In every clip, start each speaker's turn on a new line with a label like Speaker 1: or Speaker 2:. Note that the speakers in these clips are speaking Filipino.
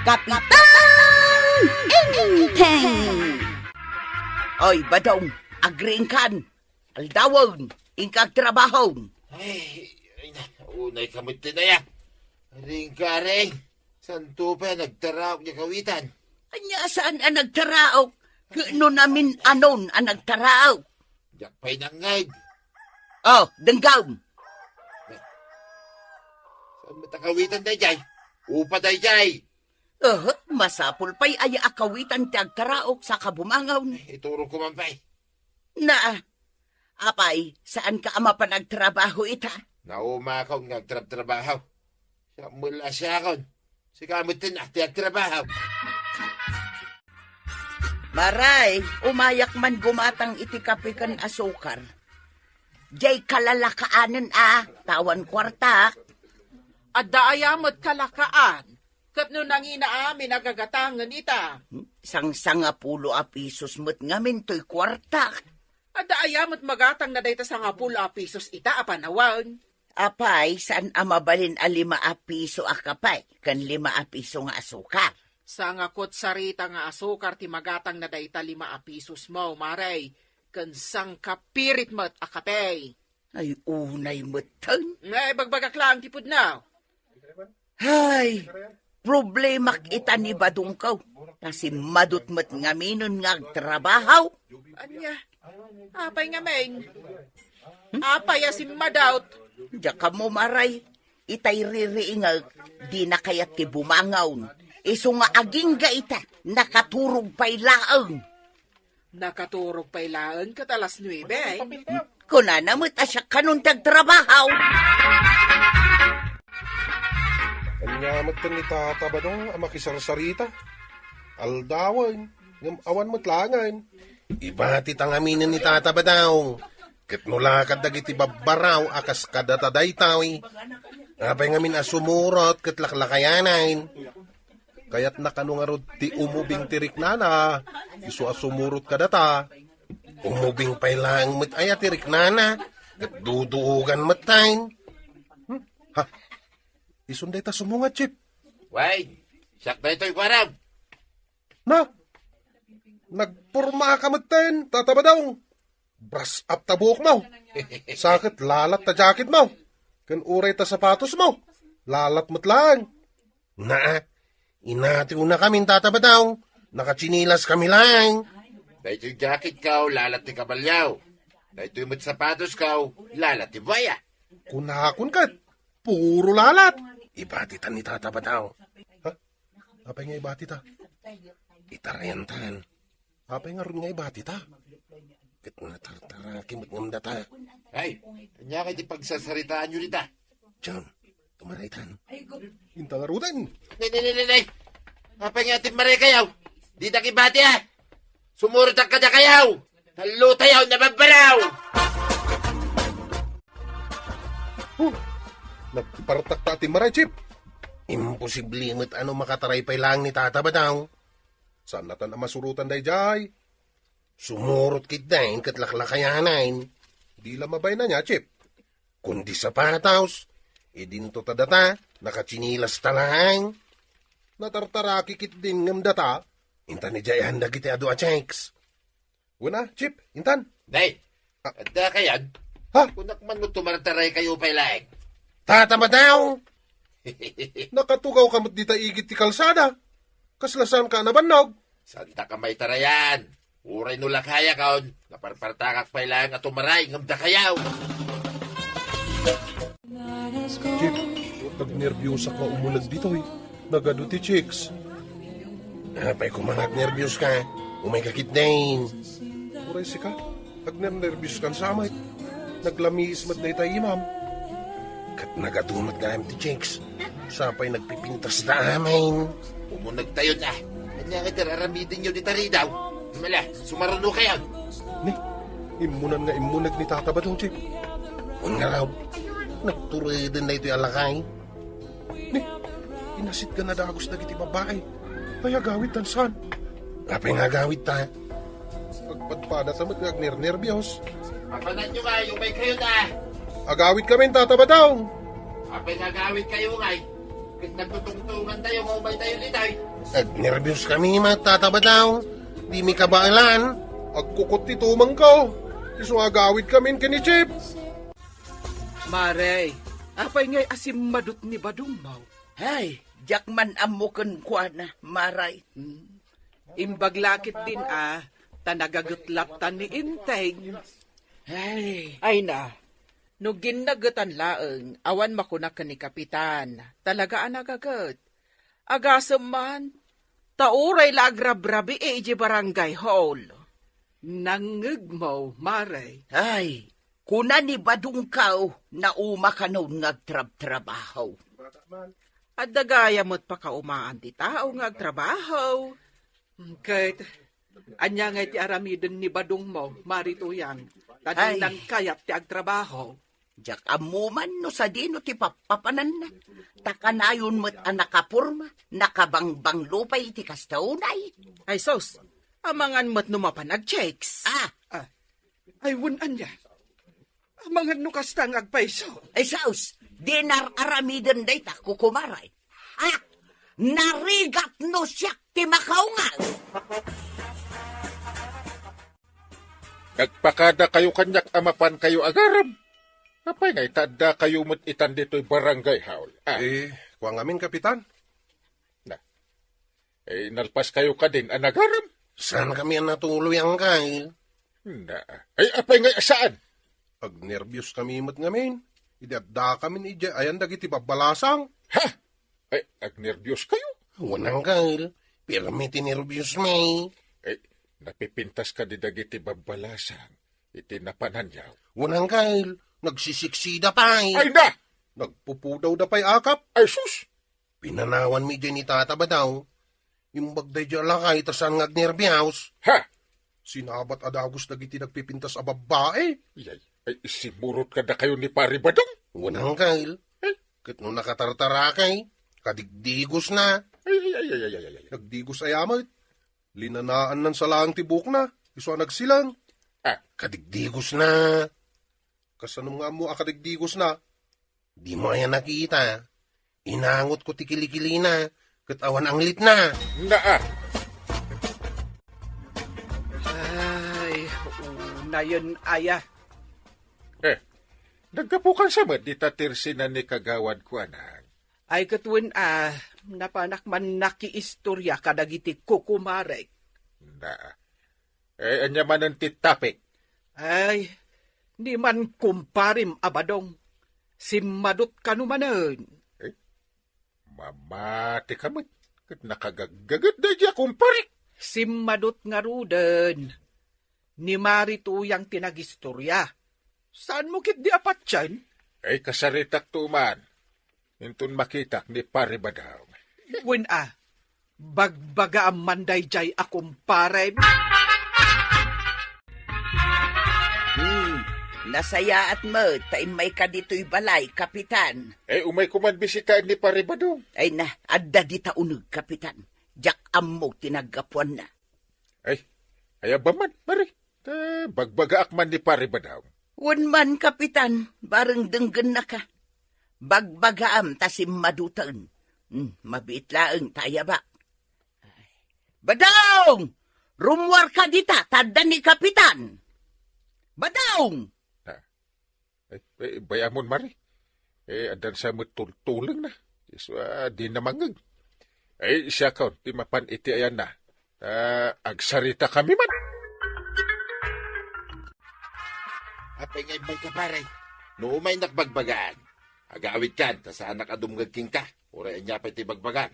Speaker 1: Kapitan Inteng! Oy, badong, agring kan. Aldawon, ingkag trabahon.
Speaker 2: Ay, unay kamot din na yan. Ring ka ring. Santo pa nagtaraok niya kawitan.
Speaker 1: Anya saan ang nagtaraok? No namin anon ang nagtaraok.
Speaker 2: Diyak pa'y nangay.
Speaker 1: Oh, denggaw.
Speaker 2: Saan matakawitan na jay? Upa na jay.
Speaker 1: Masapul pa'y ay akawitan ti agtaraok sa kabumangaw.
Speaker 2: Ituro ko man pa'y.
Speaker 1: Na, apay, saan ka ama pa nagtrabaho ita?
Speaker 2: Naumakaw nga trabaho. Siya mula siya akon. Si kamot din na trabaho.
Speaker 1: Maray, umayak man gumatang itikapikan asukar. Jay kalalakaanan tawan kwarta.
Speaker 3: Adda ayamot kalakaan. Kat no nangina amin nagagatangan ita.
Speaker 1: Sang-sanga pulo a pisos mo't ngamin to'y kwarta.
Speaker 3: Adda ayamot magatang na dayta sa nga pula pisos ita apanawan.
Speaker 1: Apay, saan amabalin a 5 piso akapay, kan 5 piso nga asukar.
Speaker 3: Sa nga kutsarita nga asukar ti magatang na dayta 5 pisos mo, maray. Kan sang kapirit mo't akapay.
Speaker 1: Ay, unay mo't
Speaker 3: Ngay, bagbagak lang tipod na.
Speaker 1: Ay, problemak ita ni Badungkaw. Kasi madut mo't ngaminon nga trabahaw.
Speaker 3: Anya, apay nga men. Apay asim madaut.
Speaker 1: Diya ka mo maray, itay ririingag, di na kayat ti bumangaw. Iso nga aging ga ita, nakaturog pa'y laang.
Speaker 3: Nakaturog pa'y laang katalas 9 eh.
Speaker 1: Kuna namit asya kanuntag trabahaw.
Speaker 4: Kanyamat ka ni Tata Badong, amakisarsarita. Aldawan, ng awan mo't langan.
Speaker 5: Ibati tangaminan ni Tata Badong. Ket mula kadagiti babbaraw akas kadataday tawi. Apay ngamin asumurot ket laklakayanan. Kayat nakanungarod ti umubing tirik nana. Isu asumurot kadata. Umubing pay lang met aya tirik nana. Ket duduugan metain. Ha? Isunday ta sumungat, Chip.
Speaker 2: Way, siyak na ito'y kwarab.
Speaker 4: Na? Nagpurma ka metain, Tata Badong. Brush up ta buhok mo. Sakit lalat ta jacket mo. Kan uray ta sapatos mo. Lalat mo't lang.
Speaker 5: Na, inatiw na kami Tata Badong. Nakachinilas kami lang.
Speaker 2: Dahil jacket kaw, lalat ti kabalyaw. Dahil mo't sapatos kaw, lalat ti baya.
Speaker 4: Kunakon kat. Puro lalat.
Speaker 5: Ibati tan ni Tata Badong.
Speaker 4: Ha? Apay nga ibati ta?
Speaker 5: Itarayan tan.
Speaker 4: Apay nga rin nga ibati ta?
Speaker 5: Ket natartara kimot ngam data.
Speaker 2: Ay, kanya kayo ti pagsasaritaan nyo nita.
Speaker 5: John, tumaraitan.
Speaker 4: Intangarutan.
Speaker 2: Nay. Apa nga ating maray kayaw? Di na kibati ha. Sumurot ang kada kayaw. Talutayaw na babaraw.
Speaker 4: Nagpartak ta ating maray, Chip.
Speaker 5: Imposible mo't ano makataray pay lang ni Tata Badong.
Speaker 4: Saan natan ang masurutan day jay?
Speaker 5: Sumurot kit dahin ket laklakayanan.
Speaker 4: Di lamabay na niya, Chip.
Speaker 5: Kundi sapatos, idinto ta data, nakachinilas talang.
Speaker 4: Natartaraki kit din ngam data.
Speaker 5: Intan ni Jayan dagiti adu a checks.
Speaker 4: Wala, Chip, intan.
Speaker 2: Nay, ada kayan.
Speaker 4: Ha?
Speaker 2: Kunak man mo tumartaray kayo pa'y laeng.
Speaker 5: Tata Badong!
Speaker 4: Nakatugaw kamot di ta igit ti kalsada. Kaslasan ka nabannog.
Speaker 2: Santa ka may tarayan. Uray no lakaya kaon. Naparpartakak pa'y laeng at tumaray ngamda kayaw.
Speaker 4: Chip, tag-nervyusa ka umulag dito eh. Nagado ti chicks.
Speaker 5: Apay kumangat nervyos ka. Umay kakit dahin.
Speaker 4: Uray si ka. Tag-nervyus kan samay. Naglamiis mat na itay imam.
Speaker 5: Kat nagadumat ka ti chicks. Sapay nagpipintas na amin.
Speaker 2: Umunag tayo na. Kanya ka tararamidin nyo di tari daw. Mala, sumaruno kayo.
Speaker 4: Ni, imunan nga imunag ni Tata Badong, Chip.
Speaker 5: Un nga raw. Nagtuloy din na ito'y alakay.
Speaker 4: Ni, inasit ka na dagos na kiti babae. Ay agawit tan saan.
Speaker 5: Apay nga gawit ta.
Speaker 4: Pagpadpada sa mag-nervyos.
Speaker 2: Papanan nyo nga yung may kayo na.
Speaker 4: Agawit kami, Tata Badong.
Speaker 2: Apay nagawit kayo ngay. Kit nagtutungtungan tayo, maumay tayo ni tayo.
Speaker 5: Nervyos kami magtatabadaw. Di mi kabailan.
Speaker 4: Agkukot ti tumang ka. Iso agawid kami kini Chip.
Speaker 3: Maray, apay ngay asim madut ni badong mau.
Speaker 1: Ay, jakman amukan kwa na, maray.
Speaker 3: Imbaglakit din tanagagutlaptan ni Inteng.
Speaker 1: Ay,
Speaker 3: Na, no ginagatan laeng, awan makunak ni Kapitan. Talaga nagagat. Agasam man, tauray lagrabrabi iji barangay hall. Nangig mo, Maray.
Speaker 1: ay, kuna ni badung kao na umakanon ngagtrab-trabaho.
Speaker 3: At dagaya mo't pa kaumaan ti tao ngagtrabaho. Kahit, anya nga ti aramidin ni badung mo, marituyang, tadinang kayat ti agtrabaho.
Speaker 1: Jak amuman no sa dino ti papapanan na. Takanayon mo't anakapurma, nakabangbang lupay ti kastaunay.
Speaker 3: Ay sos, amangan mo't numapanag checks. Ay wunan niya. Amangan nukastang agpaiso.
Speaker 1: Ay saus, dinar aramiden day ta kukumaray. Narigat no siyak ti makaungal.
Speaker 6: Nagpakada kayo kanyak amapan kayo agaram. Apay ngay tada kayo mo't itan dito'y barangay haul.
Speaker 4: Kuang amin, Kapitan.
Speaker 6: Nalpas kayo ka din anagaram.
Speaker 5: Saan kami ang natuloy ang kay?
Speaker 6: Ay, apay ngay saan?
Speaker 4: Agnervyos kami mat ngamin. Idadda kami ni Ija. Ayan dagiti babalasang.
Speaker 6: Ha? Ay, agnervyos kayo?
Speaker 5: Wanang kay. Pero may tinervyos may.
Speaker 6: Ay, napipintas ka di dagiti babalasang. Itinapanan yaw.
Speaker 5: Wanang kay. Nagsisiksida pa
Speaker 6: Ay na!
Speaker 4: Nagpupudaw da pa'y akap.
Speaker 6: Ay sus!
Speaker 5: Pinanawan mi dyan ni tata ba daw? Yung bagday dyan lakay tasan ngagnervyos.
Speaker 6: Ha?
Speaker 4: Sinabat adagos dagiti nagpipintas a babae.
Speaker 6: Ay, simurot ka na kayo ni Pari Badong.
Speaker 5: Wanang kay. Kat nung nakatartarakay, kadigdigos na.
Speaker 6: Ay.
Speaker 4: Nagdigos ayamat. Linanaan ng salang tibok na. Iso nagsilang.
Speaker 5: Kadigdigos na.
Speaker 4: Kasanong nga mo akadigdigos na.
Speaker 5: Di mo yan nakita. Inangot ko ti kilikili na. Katawan ang lit na.
Speaker 3: Ay, na yun aya.
Speaker 6: Nagkapukan sa mat, di tatirsinan ni kagawad ko anak.
Speaker 3: Ay katwin napanak man nakiistorya kadagiti kukumarek.
Speaker 6: Anya man ang titapik.
Speaker 3: Ay, di man kumparim abadong. Simadot kanumanan.
Speaker 6: Mamati ka mat. Nakagagagat na diya kumparik.
Speaker 3: Simadot nga ruden. Ni marituyang tinagistorya. Saan mo kit di apat dyan?
Speaker 6: Ay kasaritak tuman. Intun makitak ni Pari Badaw.
Speaker 3: Win bagbaga ang manday jay akong pare.
Speaker 1: Nasaya at mo, tayo may ka dito'y balay, Kapitan.
Speaker 6: Umay kuman bisitaan ni Pari Badaw.
Speaker 1: Ay na, adda di taunag, Kapitan. Jak ammo tinagapuan na.
Speaker 6: Ay ba man, Mari? Bagbaga akman ni Pari Badaw.
Speaker 1: Wan man, Kapitan, bareng denggen na ka. Bagbagaam tasim madutan. Mabit laeng tayabak. Badong! Rumwar ka dita, tada ni Kapitan. Badong!
Speaker 6: Bayamon, Mari. Adan sa matultulang na. Di na mangag. Siya kaon, di mapan iti ayan na. Agsarita kami man.
Speaker 2: Apay ngay may kaparay. No may nakbagbagaan. Agawid kan, tas anak adumgagking ka. Uray niya pa iti bagbagan.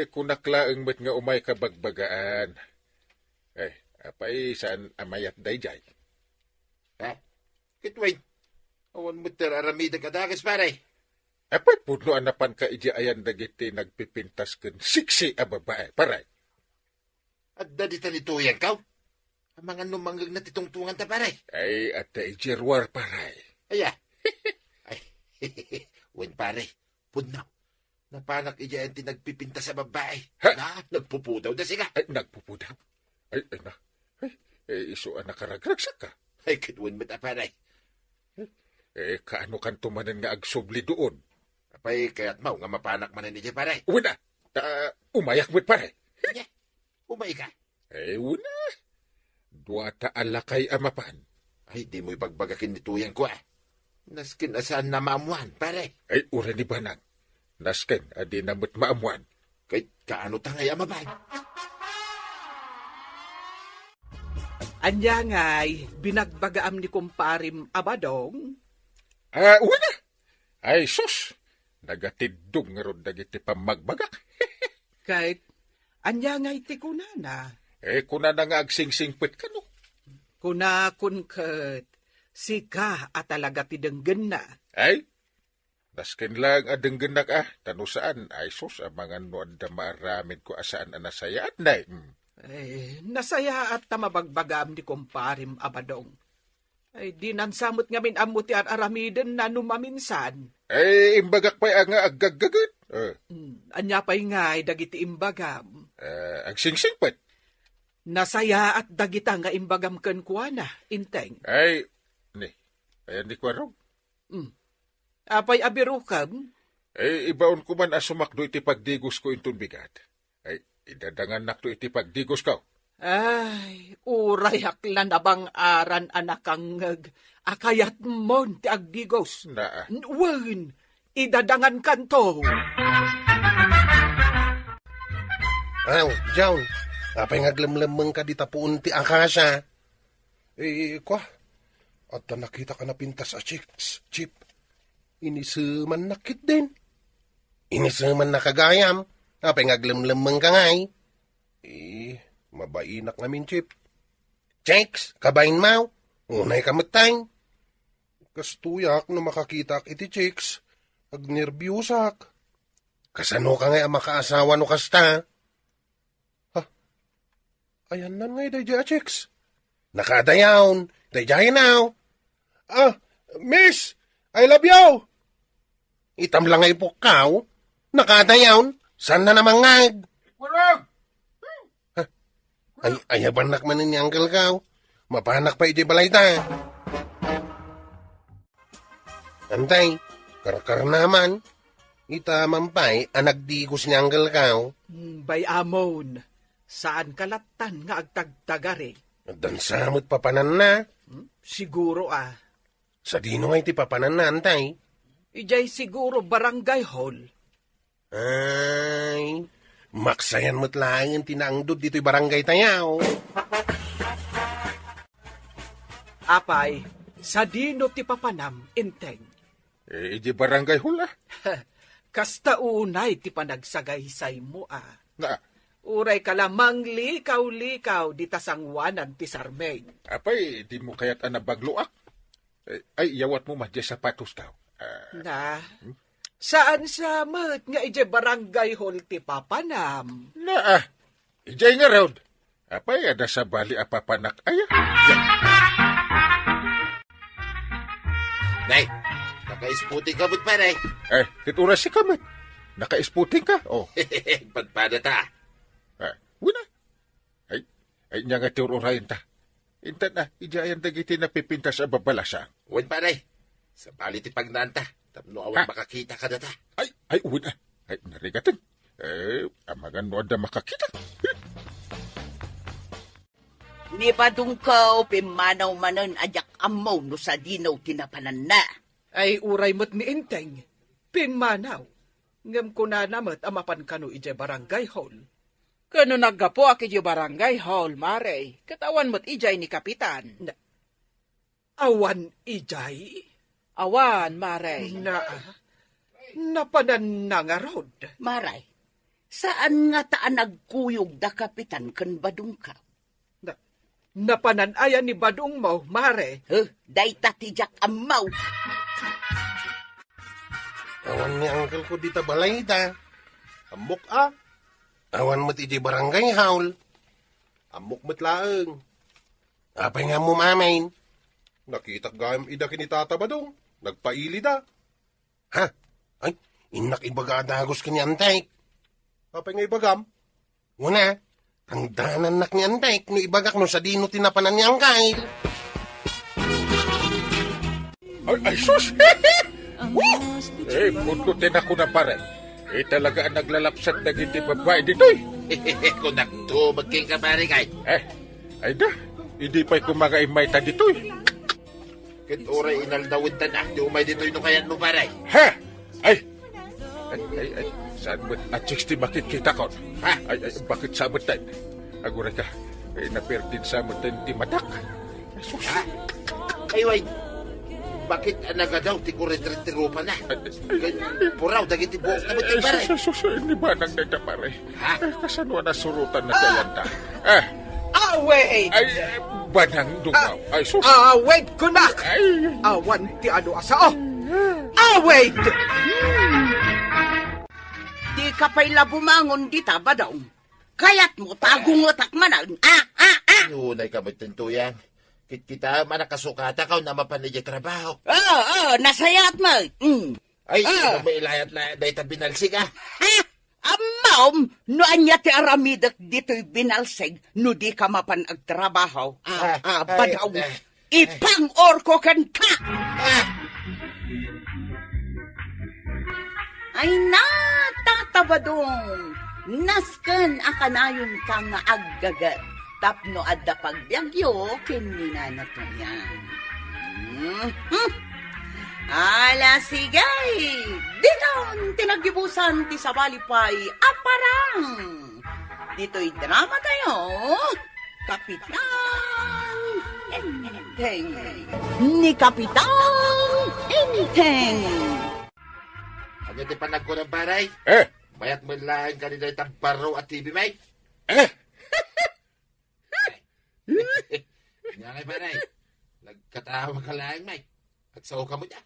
Speaker 6: Kunaklaang met nga umay kabagbagaan. Apay saan amayat dayjay.
Speaker 2: Kitway. Awan mo teraramida kadagas paray.
Speaker 6: Apay puno anapan ka iji ayan dagiti nagpipintas ken siksi a babae. Paray.
Speaker 2: At dadi talituyan ka. Ang mga numanggag na titungtungan ta paray.
Speaker 6: At ijirwar paray.
Speaker 2: Ay, wen pare, pudnaw. Napanak ija ang tinagpipinta sa babae. Nagpupudaw na siya.
Speaker 6: Nagpupudaw? Iso ang nakaragragsak ka.
Speaker 2: Kitwin mo ta pare.
Speaker 6: Kaano kan tumanan nga agsubli doon?
Speaker 2: Apay, kaya't mau nga mapanak manan ija pare.
Speaker 6: Wala. Umayak mo't pare.
Speaker 2: Nya, umay ka.
Speaker 6: Una. Duwata alakay amapan.
Speaker 2: Ay, di mo ipagbagakin ni Tuyang ko Naskin asaan na maamuan, pare.
Speaker 6: Ay, ura ni Banang. Nasken, adi na mo't maamuan.
Speaker 2: Kay kaano tangay amabay.
Speaker 3: Anya nga'y binagbagaam ni kumparim Abadong.
Speaker 6: Una. Ay, sus. Nagatidong nga ron dagiti pamagbagak.
Speaker 3: Kahit anya nga'y tikunana.
Speaker 6: Kuna na nga agsingsingpit ka, no?
Speaker 3: Kuna kun kat sika at talaga tidenggen na.
Speaker 6: Ay, nasken lang adenggen na ka. Tano saan, ay sus, ang mga noon da maramid ko asaan anasaya at na.
Speaker 3: Nasaya at tamabagbagam ni kumparim Abadong. Ay, di nansamot ngamin amuti at aramiden na numaminsan.
Speaker 6: Ay, imbagak pa'y nga aggagagat.
Speaker 3: Anya pa'y nga'y dagiti imbagam.
Speaker 6: Agsingsingpit.
Speaker 3: Nasaya at dagita nga imbagam ken kuana, inteng.
Speaker 6: Ay, ayan di ko araw.
Speaker 3: Apay abirukam?
Speaker 6: Ibaon ko man asumakdo iti pagdigos ko intong bigat. Ay, idadangan nakto iti pagdigos ka.
Speaker 3: Ay, uray haklan abang aran anakang akayat mon ti agdigos.
Speaker 6: Na.
Speaker 3: Wen, idadangan kanto.
Speaker 5: John, apay ngaglamlamang ka di tapuun ti akasya. Kwa, at nakita ka na pintas a chip. Inisuman nakit din. Inisuman nakagayam. Apay ngaglamlamang ka ngay. Mabainak namin, Chip. Chicks, kabain mau. Unay kamatay. Kastuyak na makakitak iti chicks. Agnerbyusak. Kasano ka nga makaasawa no kasta? Ayan na nga dayjay chicks. Nakadayawn. Dayjay now. Miss! I love you! Itam lang ay pukaw. Nakadayawn. San na namang ngag?
Speaker 6: Warag!
Speaker 5: Ay, abanak man ni Uncle Kaw. Mapanak pa iti balay ta. Antay, karakar naman. Ita mampay, anagdigos ni Uncle Kaw.
Speaker 3: Bay amon, saan kalatan nga agtagtagari?
Speaker 5: Dan samot papanan na.
Speaker 3: Siguro
Speaker 5: Sa dino nga iti papanan na, antay.
Speaker 3: Ijay siguro barangay hall.
Speaker 5: Ay, maksayan mo't lang ang tinangdod dito'y barangay tayaw.
Speaker 3: Apay, sa dino ti papanam, inteng.
Speaker 6: Iji barangay hula.
Speaker 3: Kasta unay ti panagsagaysay mo
Speaker 6: Na.
Speaker 3: Uray ka lamang likaw-likaw di tasangwanan ti Sarmeng.
Speaker 6: Apay, di mo kaya't anabagluak. Ay, yawat mo madya sapatos daw.
Speaker 3: Saan sa mat nga ije barangay hall ti papanam?
Speaker 6: Na. Ijay nga raud. Apay, ada sa bali apapanak aya.
Speaker 2: Nay, naka-isputing ka mo't pare.
Speaker 6: Kitura si kamit. Naka-isputing ka? Oh.
Speaker 2: Padpada ta.
Speaker 6: Wala. Ay, niya nga tiururayin ta. Inta na, ijayan dagiti na pipinta sa babalasa.
Speaker 2: Wen pare, sa bali ti pagnanta. Tapno awan makakita ka data.
Speaker 6: Ay, wala. Ay, narigatan. Amagan mo ada makakita.
Speaker 1: Ni Badong Kaw, pimanaw manon ajak amaw no sa dinaw tinapanan na.
Speaker 3: Ay uray mo't ni inteng. Pimanaw. Ngam ko na namat amapan kano ije barangay hall.
Speaker 7: Kano naggapo ak ije barangay hall, mare. Katawan mo't ijay ni kapitan.
Speaker 3: Awan ijay?
Speaker 7: Awan, mare.
Speaker 3: Napanan na nga rod.
Speaker 1: Maray, saan nga taan nagkuyog da kapitan kan Badong Kaw?
Speaker 3: Napanan ayan ni Badong mo, mare.
Speaker 1: Day tatijak amaw.
Speaker 5: Awan ni Uncle ko dita balay ta. Amok Awan mo't iti barangay haul. Amok mo't laeng. Apay nga mo mamain.
Speaker 4: Nakitak gayam ida kinitata ba dong? Nagpaili da.
Speaker 5: Ay, inak ibaga dagos ka ni Antay.
Speaker 4: Apay nga ibagam?
Speaker 5: Una, ang danan nak ni Antay, no ibagak no sa dino tinapanan ni Angkay.
Speaker 6: Ay, sus! Puntutin ako na pare. talaga ang naglalapsat na giti babae ditoy.
Speaker 2: Kunak to, magking kabari kay.
Speaker 6: Ay da, hindi pa'y kumagaimay ta ditoy.
Speaker 2: Kit oray inaldawin tanak, di umay dito yung kayan mo paray.
Speaker 6: Ha? Ay, saan mo at 60 makikita ko?
Speaker 2: Ha?
Speaker 6: Ay, bakit sa tayo? Aguray ka, naperdin sa tayo di matak. Ay, sus.
Speaker 2: Ha? Ay, wait. Bakit anaga daw, tikurit-retiro pa na? Puraw, dagiti buhok na mo ti paray.
Speaker 6: Sus, hindi ba nang nagtaparay?
Speaker 2: Ha?
Speaker 6: Kasanwa na surutan na kayan ta.
Speaker 3: Wait!
Speaker 6: Ay, banang dungaw. Ay, sus.
Speaker 3: Wait, kunak!
Speaker 6: Ay,
Speaker 3: Awan ti ano asa, wait!
Speaker 1: Di ka pa'y labumangon dita ba daw? Kaya't mo tagungot at manan.
Speaker 2: Yunay ka mo tintuyan. Kita manakasukata ka na mapanidya trabaho.
Speaker 1: Nasayat mo.
Speaker 2: Ay, may ilayat-layat na ita binalsig ah.
Speaker 1: Amaw, no anya ti aramidak dito'y binalsig, no di ka mapan agtrabaho. Badaw, ipang-orko kan ka! Ay natatabadong, nasken akanayon ka nga aggagat, tapno adda pagbyagyo, kinina to yan. Ala sigay, dinon tinagibusan ti sabalipay aparang. Dito'y drama tayo, Kapitan Enteng. Ni Kapitan Enteng.
Speaker 2: Ano di panag ko ng baray? Mayat mo lahan ka nila itang baro at TV, may? Nyangay baray, nagkatawa ka lahan, may. At sao ka mo niya?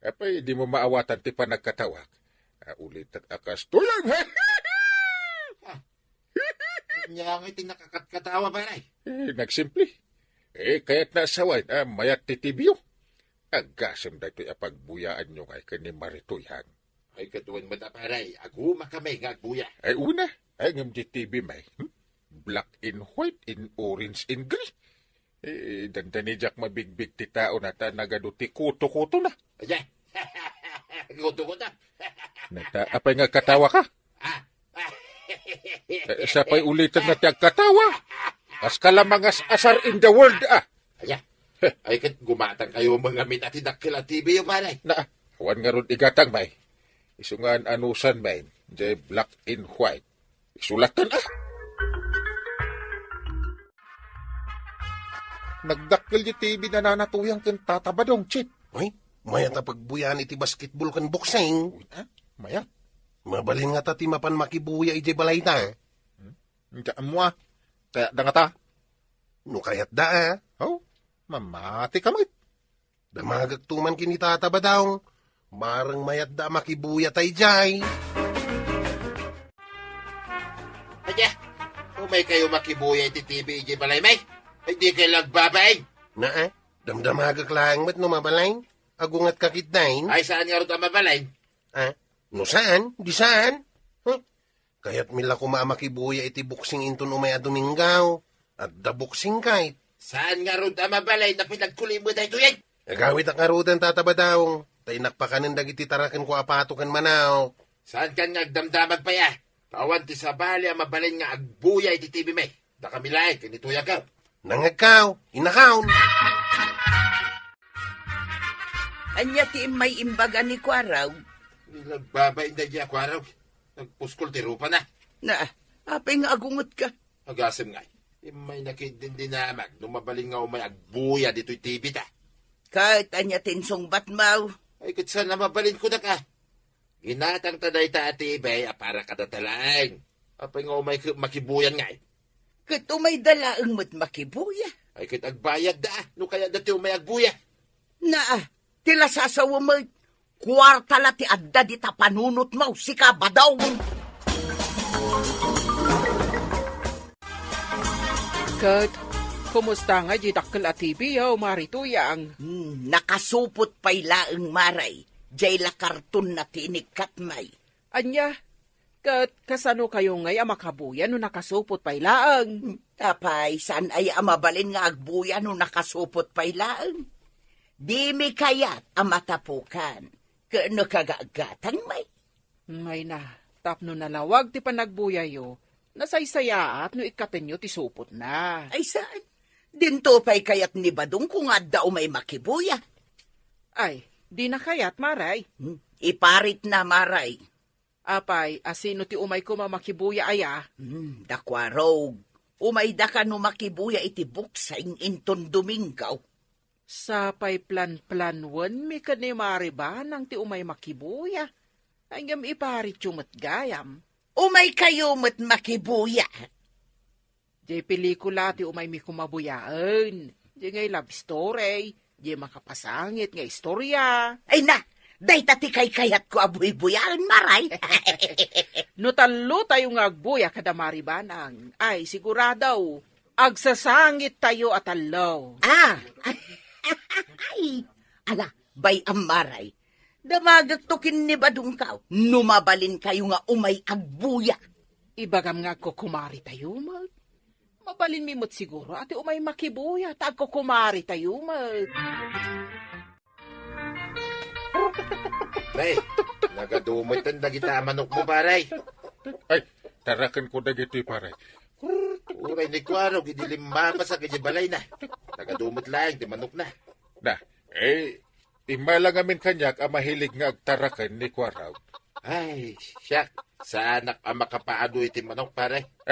Speaker 6: Apay, di mo maawatan ti pa nagkatawag. Ulit at akas tulang, ha?
Speaker 2: Nyangay ting nakakatkatawa, baray.
Speaker 6: Nagsimple. Kaya't nasawan, mayat ti tibyo. Agasam da ito'y apagbuyaan nyo kay kani Maritoyang.
Speaker 2: Ay katuwan mo ta, baray. Aguma kami nga agbuya.
Speaker 6: Ay una, ay ngam di TV may. Black in white, in orange, in gray. Dandani jak mabigbig ti tao na ta nagaduti kuto-kuto na.
Speaker 2: Ayan. Kuto-kuto.
Speaker 6: Apay nga katawa ka? Sapay ulitan na ti agkatawa. As kalamangas asar in the world,
Speaker 2: Ayan. Ay kat gumatang kayo mga mit at idakil at TV yung baray.
Speaker 6: Awan nga ron igatang may. Isungan anusan may. Jay black in white. Isulatan Nagdakkel di TV na nanatuyang kan tatabadong, Chit.
Speaker 5: Ay, mayat na pagbuyan iti basketball kan boxing.
Speaker 6: Mayat.
Speaker 5: Mabalin nga ta ti mapan makibuya iti balay ta.
Speaker 6: Hindi mo Kaya da nga ta.
Speaker 5: No kayat da
Speaker 6: Mamati kamit.
Speaker 5: Damagag tuman kinitata ba daw? Marang mayat da makibuya tay jay.
Speaker 2: Ayan. Umay kayo makibuya iti TV iti balay, may. Ay di kayo lagbabay.
Speaker 5: Damdamagag lang mat no mabalay. Agungat kakitnain.
Speaker 2: Ay saan nga rin ang mabalay?
Speaker 5: No saan? Di saan? Kaya't mila ko maamakibuya iti boxing inton umay aduminggaw. At da boxing kahit.
Speaker 2: Saan nga rin ang mabalay na pinagkulim mo tayo yan?
Speaker 5: Agawit ang karutan tatabadaw. Tay nakpakanan dagiti tarakan ko apatukan manaw.
Speaker 2: Saan ka nagdamdamag pa ya? Pawan ti sabali ang mabalay nga agbuya iti TV, may. Da kami lahat, kinituya ka.
Speaker 5: Nangagkaw, inakaon.
Speaker 1: Anya ti may imbaga ni Kwaraw.
Speaker 2: Nagbabay na di ako araw. Nagpuskol ti rupa na.
Speaker 1: Apay nga agungot ka.
Speaker 2: Agasem nga. May nakidindinamag. Numabaling nga umay agbuya dito'y TV ta.
Speaker 1: Kahit anya tinsong batmaw.
Speaker 2: Ay kat saan na mabalin ko na ka. Ginatang taday ta ati ibay para kadatalaan. Apay nga umay makibuyan nga.
Speaker 1: Kat umay dalaang mat makibuya.
Speaker 2: Ay kat agbayad da. No kaya dati umay agbuya.
Speaker 1: Tila sasawa mo. Kwarta la ti adda di ta panunot mo. Sika badaw.
Speaker 7: Kat, kumusta nga di dakkel at TV, Maritoyang?
Speaker 1: Nakasupot pa'y laeng maray. Jay la karton na tinikat may.
Speaker 7: Anya, kat kasano kayo ngay makabuya no nakasupot pa'y laeng?
Speaker 1: Tapay, saan ay amabalin nga agbuya no nakasupot pa'y laeng? Di mi kayat amatapukan. Kano kagagatang may.
Speaker 7: Ngay na, tapno nalawag ti panagbuyayo, nasaysayaat no ikapenyo ti supot na.
Speaker 1: Ay saan? Dinto pa'y kayat ni Badong kung adda may makibuya.
Speaker 7: Ay, di na kayat, Maray.
Speaker 1: Iparit na maray.
Speaker 7: Apay, asino ti umay ko mamakibuya aya?
Speaker 1: Dakwarog. Umay da ka no makibuya iti buksaing inton Domingaw.
Speaker 7: Sa pay plan-planwan, mi ka ni Mariba nang ti umay makibuya. Ayam iparit yung matgayam.
Speaker 1: Umay kayo mat makibuya.
Speaker 7: Di pelikula ti umay mi kumabuyaan. Di ngay love story. Di makapasangit nga istorya.
Speaker 1: Ay na, day tati kay kayat ko abuy-buyan, maray.
Speaker 7: No talo tayo nga agbuya kada Maribanang. Ay, siguradaw, agsasangit tayo at alaw.
Speaker 1: Ay, ala, bay ang maray. Damagak tokin ni Badong kaw. Numabalin kayo nga umay agbuya.
Speaker 7: Ibagam nga ko kumari tayo, mag. Mabalin mi mo't siguro, ati umay makibuya, tag ko kumari tayo, mag.
Speaker 2: Bay, nagadumot ang dagita manok mo, paray.
Speaker 6: Ay, tarakan ko na gito'y pare.
Speaker 2: Uray ni Kwaro, gidilim mapasa kaya balay na. Nagadumot lang, di manok na.
Speaker 6: Na, imalang amin kanyak ang mahilig nga agtarakan ni Kwaraw.
Speaker 2: Ay, siyak. Sa anak ang makapaado iti manok, pare.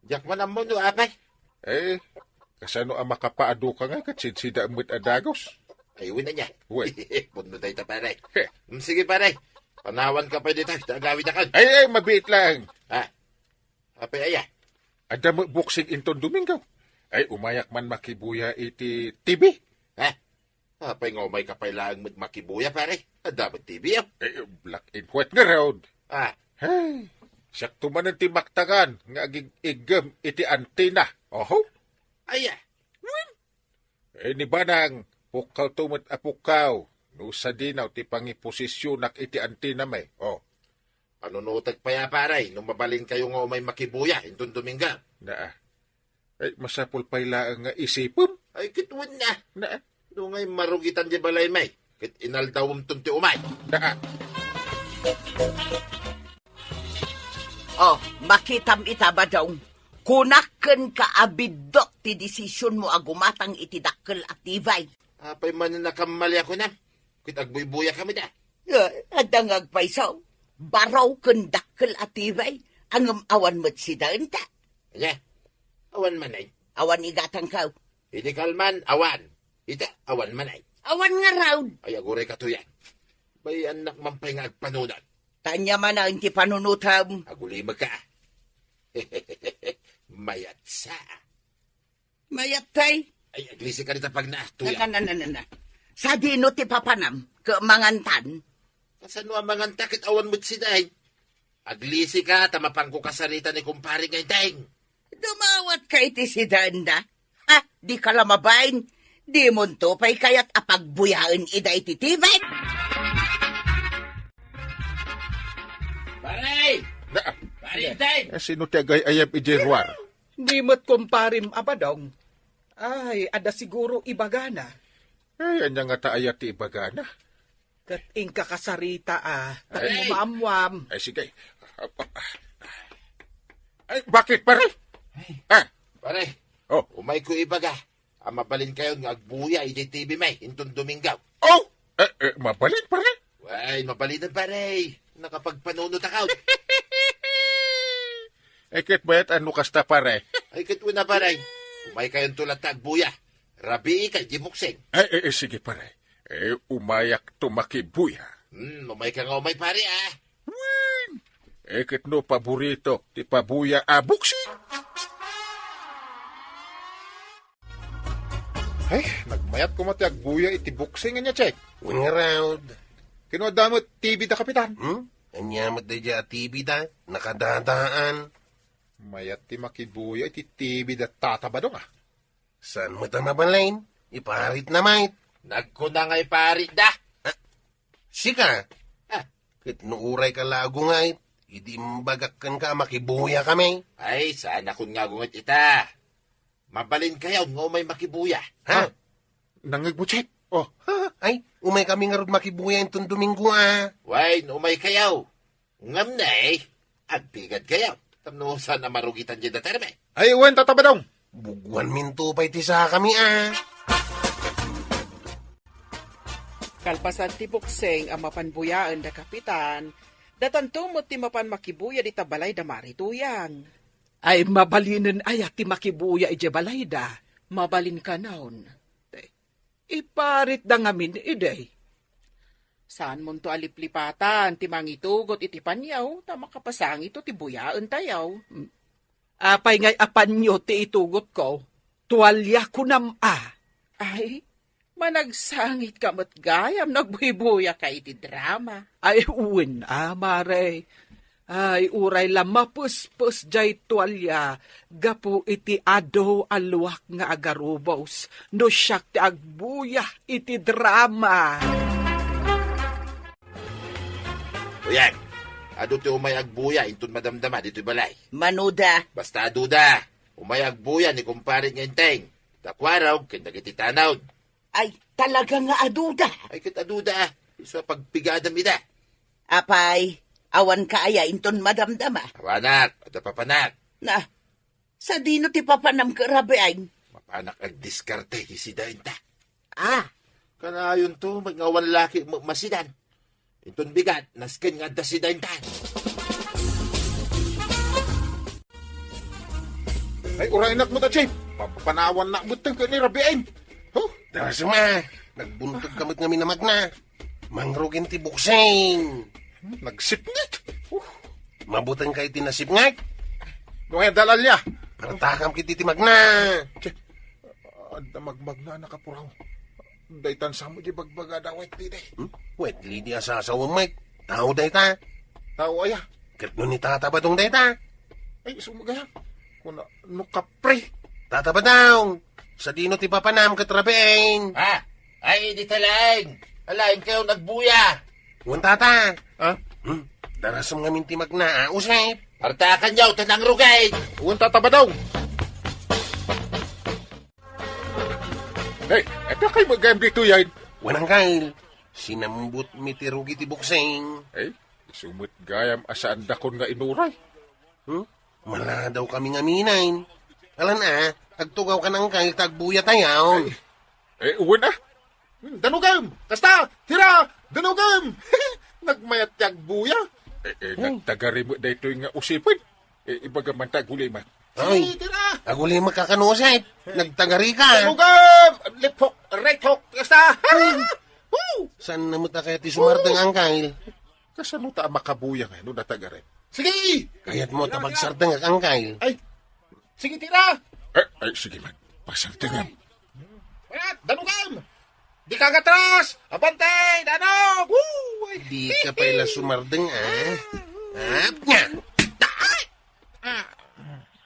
Speaker 2: Diyak man ang mundo, apay.
Speaker 6: Kasano ang makapaado ka nga katsinsida mo't adagos?
Speaker 2: Ayun na niya.
Speaker 6: Uy.
Speaker 2: Mundo tayo ta, pare. Sige, pare. Panawan ka pa dito. Tagawid na kan.
Speaker 6: Ay, mabiit lang.
Speaker 2: Apay, aya.
Speaker 6: Ada mo buksing inton Domingaw. Ay, umayak man makibuya iti TV.
Speaker 2: Apay nga umay kapailangan mo't makibuya, pare. Dapat TV,
Speaker 6: Black and white nga road.
Speaker 2: Ay,
Speaker 6: Siyak tumanan ti maktagan, nga aging igam iti antena. Oho?
Speaker 2: aya.
Speaker 6: Ni banang, pukaw tumat apukaw. No sa dinaw ti pangiposisyonak iti antena may.
Speaker 2: Panunutag pa ya, pare. Nung mabalin kayo nga umay makibuya, intong Dominga.
Speaker 6: Ay, masapul pa'y nga isipom.
Speaker 2: Ay, kitwan na.
Speaker 6: Na.
Speaker 2: Doon ngay marugitan di balay may. Kit inaldawom tunti umay.
Speaker 1: Makitam itaba daw. Kunaken ka abidot ti desisyon mo agumatang iti dakkel at tivay.
Speaker 2: Apay man nakamali ako na. Kit agbuy-buya kami da.
Speaker 1: Adang agpaisaw. Baraw ken dakkel at tivay. Ang awan mo't si Danta.
Speaker 2: Anya, awan manay.
Speaker 1: Awan igatang kaw.
Speaker 2: Iti kalman, awan. Ita, awan manay.
Speaker 1: Awan nga raw.
Speaker 2: Ay, aguray ka to yan. Bay anak mampay nga agpanunan.
Speaker 1: Tanya man ang ti panunutam.
Speaker 2: Agulimag ka. Mayat sa.
Speaker 1: Mayat tay.
Speaker 2: Ay, aglisi ka nita pag naatuyan.
Speaker 1: Sa dino ti papanam, mangantan.
Speaker 2: Kasano ang mga takit awan mo't siday? Aglisi ka, tamapang ko kasarita ni kumpari ngay daing.
Speaker 1: Dumawat ka iti si Danda. Di ka lamabain. Di mo to pa'y kaya't apagbuyaan ida iti tibay.
Speaker 2: Paray! Parintay!
Speaker 6: Sino ti agay ayam ijerwar?
Speaker 3: Di mo't kumparim abadong. Ay, ada siguro ibagana.
Speaker 6: Ay, anya nga taayat ti ibagana.
Speaker 3: Kat ingka kasarita tayo
Speaker 2: Ay!
Speaker 3: maamwam.
Speaker 6: Ay, sige. Ay, bakit pare?
Speaker 2: Pare, umay ko ibaga. Mabalin kayo ng agbuya, iti TV may, intong Domingaw.
Speaker 6: Mabalin pare?
Speaker 2: Ay, mabalin na pare. Nakapagpanunot akaw.
Speaker 6: Kit bayat ano kasta pare?
Speaker 2: Ay, katwa na pare. Umay kayong tulat na agbuya. Rabi ka, di buksing.
Speaker 6: Ay, sige pare. Umayak tumakibuya.
Speaker 2: Umay ka nga umay pare,
Speaker 6: Kit no paborito, ti pabuya abuksi. Ay, nagmayat ko mati agbuya iti buksing nga check.
Speaker 5: Nga raw.
Speaker 6: Kinuadamot TV da kapitan.
Speaker 5: Anyamat da dya TV da. Nakadadaan.
Speaker 6: Mayat ti makibuya iti TV da tatabadong
Speaker 5: Saan mo tamabalain? Iparit na mait.
Speaker 2: Nagkuna nga'y pare da.
Speaker 5: Sika. Kit nuuray ka lago ngait. Idi mbagakkan ka makibuya kami.
Speaker 2: Ay, sana kun nga gungat ita. Mabalin kayo nga umay makibuya.
Speaker 6: Nangagbutsit.
Speaker 5: Ay, umay kami nga rod makibuya itong Domingo
Speaker 2: Why, umay kayo. Ngam na agpigad kayo. Tamno sana marugitan dyan na terme.
Speaker 6: Ay, uwan tatabadaw.
Speaker 5: Bugwan minto pa iti sa kami
Speaker 7: Kalpasan ti bukseng ang mapanbuyaan da kapitan, datantumot ti mapan makibuya di tabalay da marituyang.
Speaker 3: Ay mabalinin ay ti makibuya ije balayda.
Speaker 7: Mabalin ka naon.
Speaker 3: Iparit da ngamin ide.
Speaker 7: Saan mo to aliplipatan, ti mangitugot iti panyaw, ta makapasang ito ti buyaan tayaw.
Speaker 3: Apay ngay apan nyo ti itugot ko. Tuwalya ko
Speaker 7: Ay, managsangit ka mat gayam, nagbuhibuya ka iti drama.
Speaker 3: Ay uwin mare. Ay uray lamapus-pus jay tuwalya. Gapu iti ado aluwak nga agarubos. No siyak ti agbuya iti drama.
Speaker 2: Uyan, ado ti umay agbuya, intun madamdama, dito'y balay.
Speaker 1: Manuda.
Speaker 2: Basta aduda, umay agbuya ni kumpare ng enteng. Takwaraw, kindagiti tanaw.
Speaker 1: Ay talaga nga aduda.
Speaker 2: Ay kit aduda, iso pagpigadam ida.
Speaker 1: Apay, awan ka aya inton madamdama.
Speaker 2: Awanak, ada papanak.
Speaker 1: Na, sa dino ti papanam karabi ay.
Speaker 2: Mapanak agdiskarte ti sidainta.
Speaker 1: Kanayon
Speaker 2: to, mag-awan laki masidan. Inton bigat, nasken nga da sidainta.
Speaker 6: Ay, urainak mo ta, Chief. Papanawan na mo tang kanirabiin.
Speaker 5: Darasama, nagbuntog kamot nga minamag na. Mangrugin ti bukseng.
Speaker 6: Nagsipnit.
Speaker 5: Mabutang kay tinasipngag.
Speaker 6: Noy dalal niya.
Speaker 5: Para takam kiti ti magna.
Speaker 6: Ada magmagna nakapuraw. Daytan sa mo di bagbaga daw wet di day.
Speaker 5: Wet lidi asasawa Mike. Tao dayta.
Speaker 6: Tao aya.
Speaker 5: Kat nun ni tata ba tong dayta?
Speaker 6: Ay, sumagayam. Kuna nukapre.
Speaker 5: Tata ba daw? Sa dino ti papanam katrabein.
Speaker 2: Ay, di talaing. Alain kayo nagbuya.
Speaker 5: Uwan tata.
Speaker 6: Ha?
Speaker 5: Darasam nga minti magna. Usay.
Speaker 2: Partakan yaw, tanang rugay.
Speaker 6: Uwan tataba daw. Hey, eto kayo magayam dito yan.
Speaker 5: Wanang kail. Sinambut mitirugi ti bukseng.
Speaker 6: Ay, sumut gayam asaan dakon nga inuray.
Speaker 5: Mala daw kami nga minain. Alan agtugaw ka ng kail tagbuya tayaw.
Speaker 6: Eh, uwan danugam! Kasta! Tira! Danugam! Nagmayat tiyag buya. Nagtagari mo dito nga usipin. Ibagaman taguli man.
Speaker 5: Ay,
Speaker 2: tira!
Speaker 5: aguli magkakanusay. Nagtagari ka.
Speaker 6: Danugam! Lipok! Retok! Kasta!
Speaker 5: San na mo ta kaya ti sumartang ang kail?
Speaker 6: Kasano ta makabuya nga no natagari?
Speaker 2: Sige!
Speaker 5: Kaya't mo ta pagsartang ang kail.
Speaker 2: Ay, sige tira!
Speaker 6: Ay, sige man. Pasartingan.
Speaker 2: Danugam! Di ka gatras! Abantay! Danog! Woo!
Speaker 5: Di ka pala sumardeng Nya!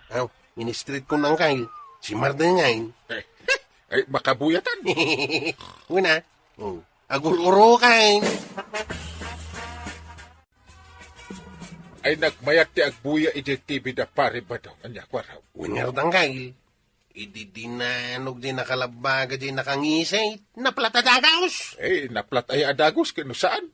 Speaker 5: Aw, ministrit ko ng kail. Si Mardeng ngayon.
Speaker 6: Ay, makabuyatan.
Speaker 5: Una, agul-uro kain.
Speaker 6: Ay, nagmayat ti agbuya iti TV da pare ba daw? Anya, kwaraw.
Speaker 5: Winger ng kail. Idi dinanog di nakalabaga di nakangisay. Naplatadagaos.
Speaker 6: Eh, naplat ay adagos kano saan?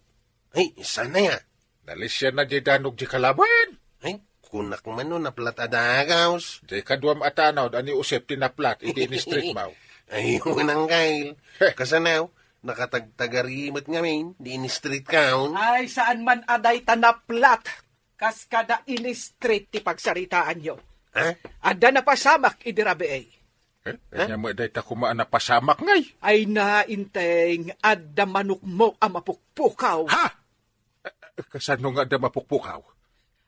Speaker 5: Ay, sana ya.
Speaker 6: Nalisya na di danog di kalaban.
Speaker 5: Ay, kunak man no naplatadagaos.
Speaker 6: Di kaduam atanaw, ani usep tinaplat, iti ni street maw.
Speaker 5: Ay, unang kail. Kasanaw, nakatagtagarimot ngamin, di ini street count.
Speaker 3: Ay saan man aday tanaplat. Kas kada ini street ti pagsaritaan nyo.
Speaker 5: Ha?
Speaker 3: Ada na pasamak idirabe ay.
Speaker 6: Anya mo day ta kumaan na pasamak ngay.
Speaker 3: Ay nainteng ada manok mo ang mapukpukaw.
Speaker 6: Ha? Kasano nga da mapukpukaw?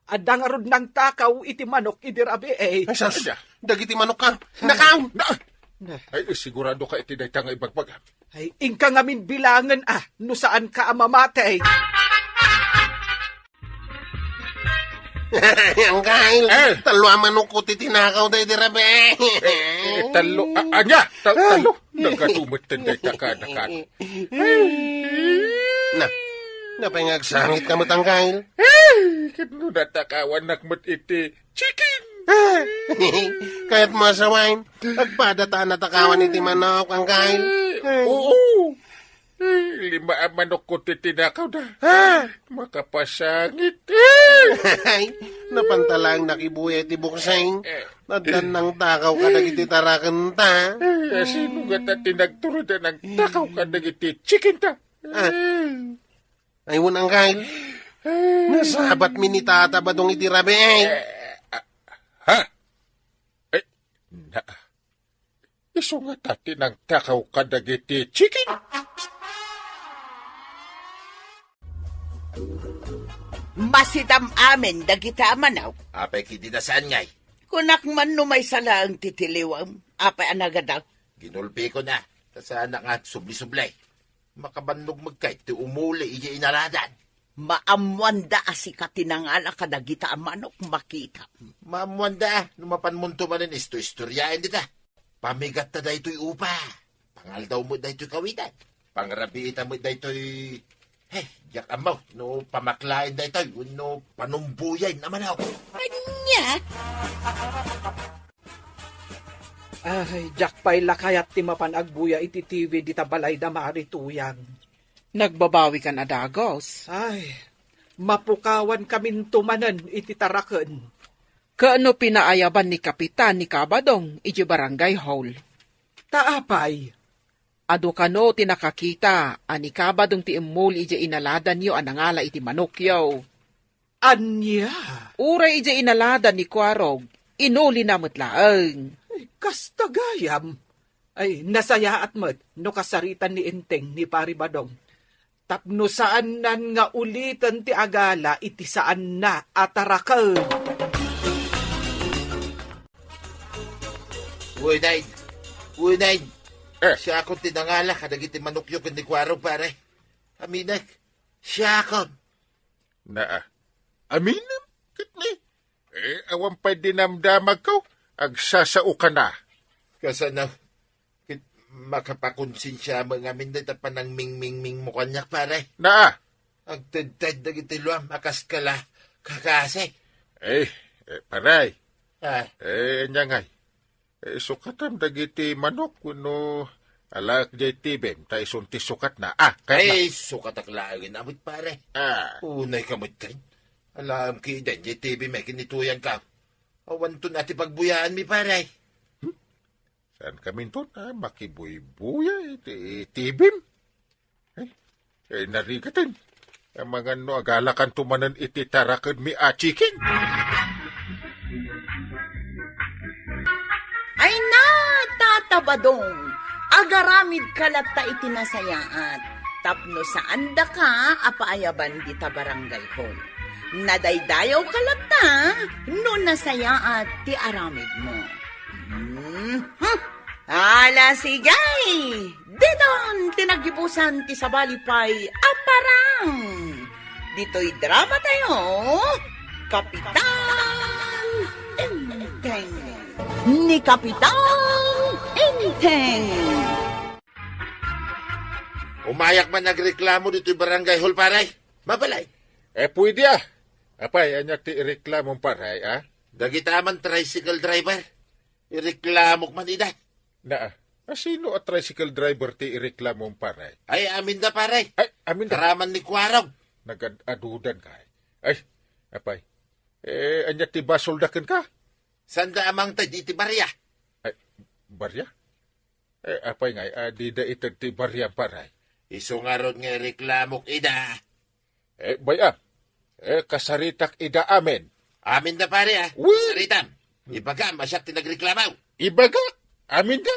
Speaker 3: Ada nga rod ng takaw iti manok idirabe ay.
Speaker 5: Ay, sas,
Speaker 6: Anya?
Speaker 5: dagiti manok ka. Nakaw!
Speaker 6: Ay, sigurado ka iti day ta nga ibagbagam.
Speaker 3: Ay ingka ngamin bilangan no saan ka amamatay.
Speaker 5: Ang kail. Talo ang manok ko titinakaw tayo dirabe.
Speaker 6: Talo, anya, talo. Nagkatumot day ta ka nakan.
Speaker 5: Napangagsangit ka mo tang kail.
Speaker 6: Kano natakawan nakmat iti chicken.
Speaker 5: Kaya't masawain, agpadata natakawan iti manok ang kail.
Speaker 6: Oo. 5 ang manok ko titinakaw na.
Speaker 5: Ha?
Speaker 6: Makapasangit.
Speaker 5: Ay, napantalang nakibuya ti bukseng. Nadan ng takaw ka dagiti tarakan ta.
Speaker 6: Sino nga ta tinagturod ng takaw ka nagiti chicken ta?
Speaker 5: Ay, unang kail. Nasabat mi ni tata ba dong iti rabi ay?
Speaker 6: Ha? Eh, na. Iso nga ta tinagtakaw ka nagiti chicken?
Speaker 1: Masidam amin dagita manaw.
Speaker 2: Apay kiti na saan ngay.
Speaker 1: Kunak man numay sala ang titiliwam. Apay anagadaw.
Speaker 2: Ginulpi ko na. Tasana nga subli-sublay. Makabandog magkait, ti umuli iya inaladan.
Speaker 1: Maamwanda asika tinangala kadagita manok makita.
Speaker 2: Mamuanda, numapan mo manin istoryain dita. Pamigat na daytoy upa. Pangal daw mo daytoy kawitan. Pangrabiita mo daytoy... jak amaw, no pamaklain daytoy, no panumbuyan naman ako.
Speaker 1: Anya?
Speaker 3: Ay, jakpay lakayat ti mapanagbuya iti TV di tabalay da marituyang.
Speaker 7: Nagbabawi ka na dagos.
Speaker 3: Ay, mapukawan kamin tumanan iti taraken.
Speaker 7: Kaano pinaayaban ni Kapitan ni Kabadong iti barangay hall?
Speaker 3: Taapay.
Speaker 7: Ado kano tinakakita ani Kabadong ti imul iti inaladan yo anangala iti manok yo.
Speaker 3: Anya?
Speaker 7: Uray iti inaladan ni Kwarog, inuli namot laeng.
Speaker 3: Ay, kastagayam. Ay, nasaya at mat, no kasaritan ni Enteng ni Paribadong. Tapno saan nan nga ulitan ti agala, iti saan na atarakel.
Speaker 2: Uy, Nain. Siya akong tinangala, kadagiti manukyo kundi kwaro, pare. Aminak, siya akong.
Speaker 6: Na, aminam, kitni. Awan pa dinamdamag ko, agsasao ka na.
Speaker 2: Kasanaw, makapakonsensya mo nga min dito pa ng ming mo kanyak, pare.
Speaker 6: Na,
Speaker 2: Agtad-tad dagiti luam, akaskala, kakase.
Speaker 6: paray.
Speaker 2: Ah,
Speaker 6: Nyangay. Sukatam dagiti manok, kuno alak jay tibem, ta isunti sukat na. Kaya
Speaker 2: sukat aklaagin amit, pare.
Speaker 6: na.
Speaker 2: Unay kamot kan. Alam ki den, jay TV may kinituyan ka. Awan to nati pagbuyaan mi, pare.
Speaker 6: Saan kami to na makibuy-buya, tibim? Narigatan. Ang mga no, agalakan tumanan iti tarakan mi chicken.
Speaker 1: Ay na, tatabadong. Agaramid kalata itinasayaan. Tapno saan da ka, apaayaban di ta barangay hall. Nadaydayaw kalata, no nasayaat ti aramid mo. Ala sigay! Didon, tinagibusan ti sabalipay, aparang! Dito'y drama tayo, Kapitan Enteng! Ni Kapitan Enteng!
Speaker 2: Umayak man nagreklamo dito yung barangay hall, pare. Mabalay.
Speaker 6: Pwede Apay, anyak ti reklamong paray,
Speaker 2: Dagitaman tricycle driver. Ireklamok man ida.
Speaker 6: Na, sino at tricycle driver ti ireklamong paray?
Speaker 2: Ay, amin na, pare.
Speaker 6: Ay, amin na.
Speaker 2: Karaman ni Kwarog.
Speaker 6: Nag-adudan ka. Ay, apay. Anyak ti basoldakan ka?
Speaker 2: Sanda amang iti barya.
Speaker 6: Ay, barya? Apay nga, dida itag ti barya paray.
Speaker 2: Isungarod nga reklamok ida.
Speaker 6: Bayam. Kasaritak ida amin.
Speaker 2: Amin na, pare,
Speaker 6: Uy!
Speaker 2: Saritam. Ibaga, masyak tinagreklamaw.
Speaker 6: Ibaga, amin na.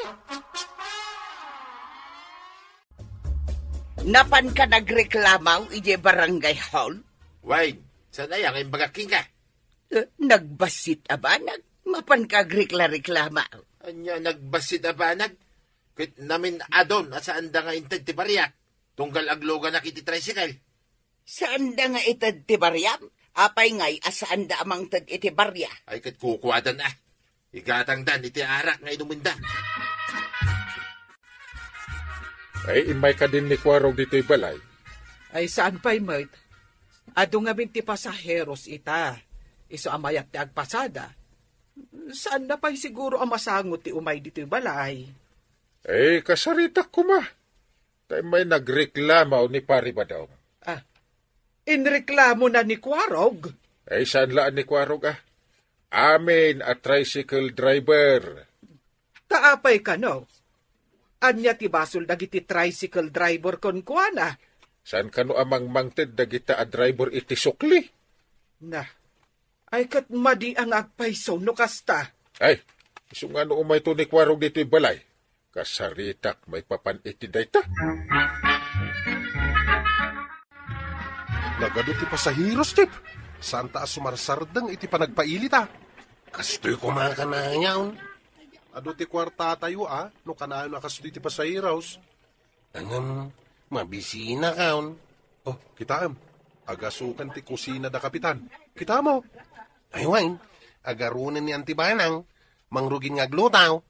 Speaker 1: Napan ka nagreklamaw ije barangay hall?
Speaker 2: Wine, sana yang imbaga king ka.
Speaker 1: Nagbasit abanag, mapan ka reklamaw.
Speaker 2: Anya nagbasid abanag. Kit namin adon at saan da nga intad ti baryak. Tunggal agloga na kiti tricycle.
Speaker 1: Saan da nga itad ti baryam? Apay ngay, asaan da amang tad iti barya?
Speaker 2: Ay kat kukuwadan na. Igatang dan iti arak nga inuminda.
Speaker 6: Ay, imay ka din ni Kwarog dito'y balay.
Speaker 3: Ay, saan pa'y mait? Ado nga binti pasaheros ita. Iso amayat ti agpasada. Saan na pa'y siguro ang masangot ti umay dito'y balay?
Speaker 6: Kasaritak ko ma. Tay may nagreklamo ni Pari Badong.
Speaker 3: Inreklamo na ni Kwarog.
Speaker 6: Ay saan laan ni Kwarog Amin at tricycle driver.
Speaker 3: Taapay ka no. Anya ti basol dagiti tricycle driver kon kuana.
Speaker 6: Saan kano amang mangted dagita a driver iti sukli?
Speaker 3: Na, ay kat madi ang agpayso no kasta.
Speaker 6: Ay, iso nga no umay to ni Kwarog dito'y balay. Kasaritak may papan iti dayta.
Speaker 4: Nagado ti pasahiros, Chip. Saan taas sumarsardang iti panagpailit,
Speaker 5: Kastoy kumakanayaw.
Speaker 4: Ado ti kwarta tayo, no kanayon na kasto ti pasahiros.
Speaker 5: Angam, mabisina kaon.
Speaker 4: Oh, kitaam. Agasukan ti kusina da kapitan. Kita mo.
Speaker 5: Aywan, agarunan ni Antibanang, mangrugin nga glutaw.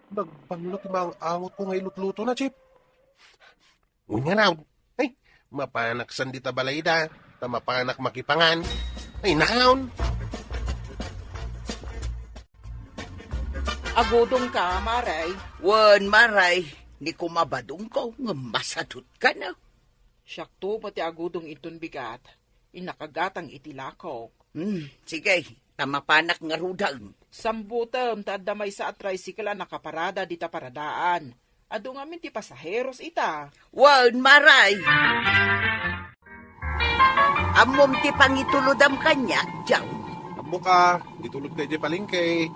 Speaker 4: Nagbanlo ti mga angot ko ngay lutluto na, Chip.
Speaker 5: Unya raw. Ay, mapanak sandita balayda, ta mapanak makipangan. Ay, nakaon.
Speaker 7: Agudong ka, Maray.
Speaker 1: Wan, Maray, ni kumabadong ko, nga masadot ka na.
Speaker 7: Syakto pati agudong iton bigat. Inakagatang itilakaw.
Speaker 1: Sige, tamapanak nga rudang.
Speaker 7: Sambutam ta damay sa tricycle nakaparada dita paradaan. Ado ngamin ti pasaheros ita.
Speaker 1: Wan, Maray. Amom ti pangitulodam kanya, Jaw.
Speaker 4: Amo ka, ditulog tayo di palengke.